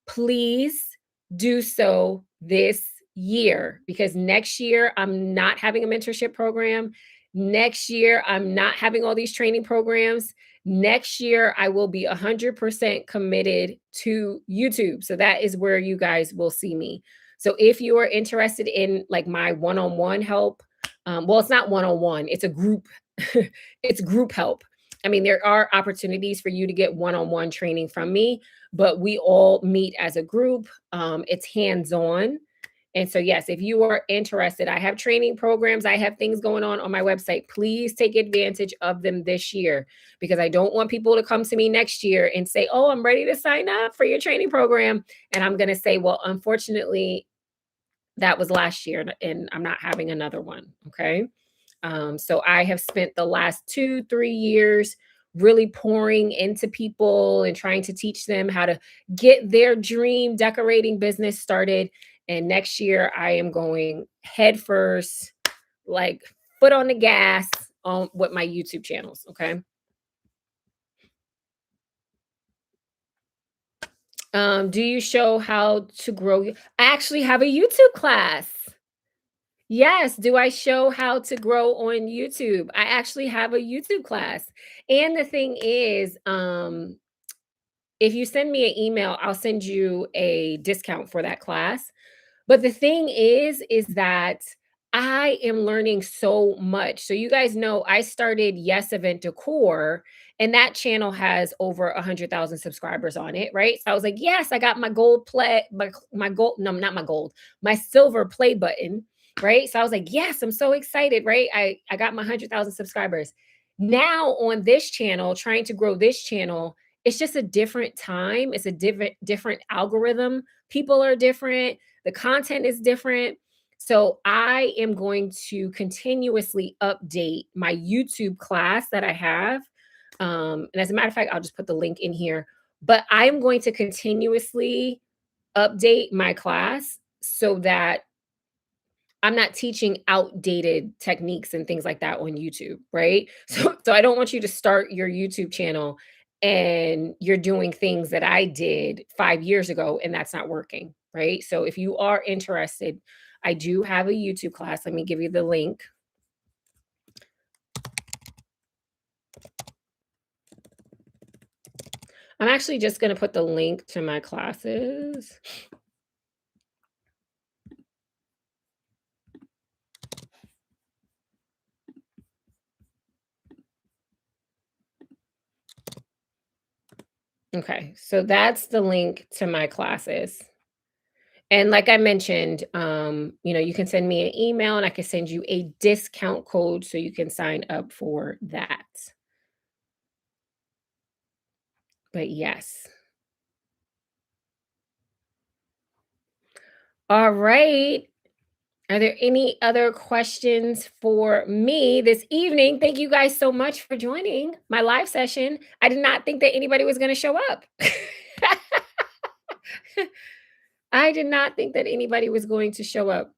please do so this year because next year I'm not having a mentorship program. Next year, I'm not having all these training programs. Next year, I will be 100% committed to YouTube. So that is where you guys will see me. So if you are interested in like my one-on-one help, well, it's not one-on-one, it's a group, it's group help. I mean, there are opportunities for you to get one-on-one training from me, but we all meet as a group. It's hands-on. And so, yes, if you are interested, I have training programs, I have things going on my website. Please take advantage of them this year because I don't want people to come to me next year and say, "Oh, I'm ready to sign up for your training program." And I'm going to say, "Well, unfortunately, that was last year and I'm not having another one." Okay. So I have spent the last 2, 3 years really pouring into people and trying to teach them how to get their dream decorating business started. And next year I am going head first, like foot on the gas on with my YouTube channels. Okay. Do you show how to grow? I actually have a YouTube class. Yes, do I show how to grow on YouTube? I actually have a YouTube class. And the thing is, if you send me an email, I'll send you a discount for that class. But the thing is that I am learning so much. So you guys know I started Yes Event Decor, and that channel has over 100,000 subscribers on it, right? So I was like, yes, I got my gold play, my gold, no, not my gold, my silver play button, right? So I was like, yes, I'm so excited, right? I got my 100,000 subscribers. Now on this channel, trying to grow this channel, it's just a different time. It's a different algorithm. People are different, the content is different. So I am going to continuously update my YouTube class that I have. And as a matter of fact, I'll just put the link in here. But I'm going to continuously update my class so that I'm not teaching outdated techniques and things like that on YouTube, right? So I don't want you to start your YouTube channel and you're doing things that I did 5 years ago and that's not working, right? So if you are interested, I do have a YouTube class. Let me give you the link. I'm actually just going to put the link to my classes. Okay, so that's the link to my classes. And like I mentioned, you can send me an email and I can send you a discount code so you can sign up for that. But yes. All right. Are there any other questions for me this evening? Thank you guys so much for joining my live session. I did not think that anybody was going to show up. I did not think that anybody was going to show up.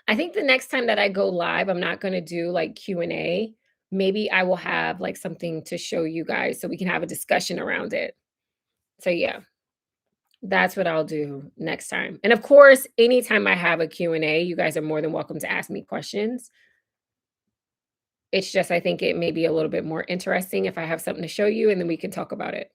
I think the next time that I go live, I'm not gonna do like Q&A. Maybe I will have like something to show you guys so we can have a discussion around it. So yeah, that's what I'll do next time. And of course, anytime I have a Q&A, you guys are more than welcome to ask me questions. It's just I think it may be a little bit more interesting if I have something to show you and then we can talk about it.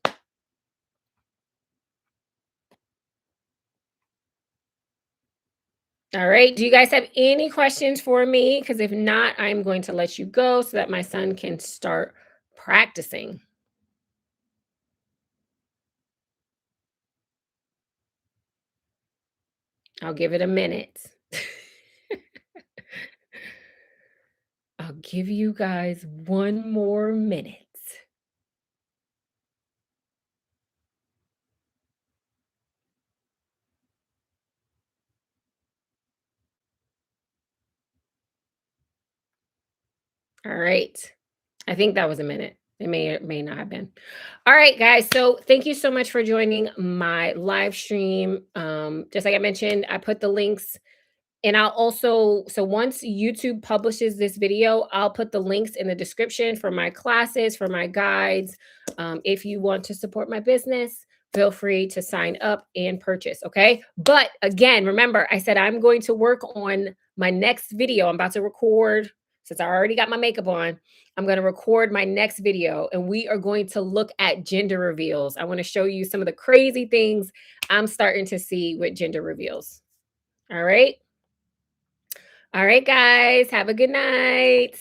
All right. Do you guys have any questions for me? Because if not, I'm going to let you go so that my son can start practicing. I'll give it a minute. I'll give you guys one more minute. All right. I think that was a minute. It may or may not have been. All right, guys. So thank you so much for joining my live stream. Just like I mentioned, I put the links and I'll also, so once YouTube publishes this video, I'll put the links in the description for my classes, for my guides. If you want to support my business, feel free to sign up and purchase. Okay. But again, remember, I said I'm going to work on my next video. I'm about to record, since I already got my makeup on. I'm going to record my next video and we are going to look at gender reveals. I want to show you some of the crazy things I'm starting to see with gender reveals. All right. All right, guys. Have a good night.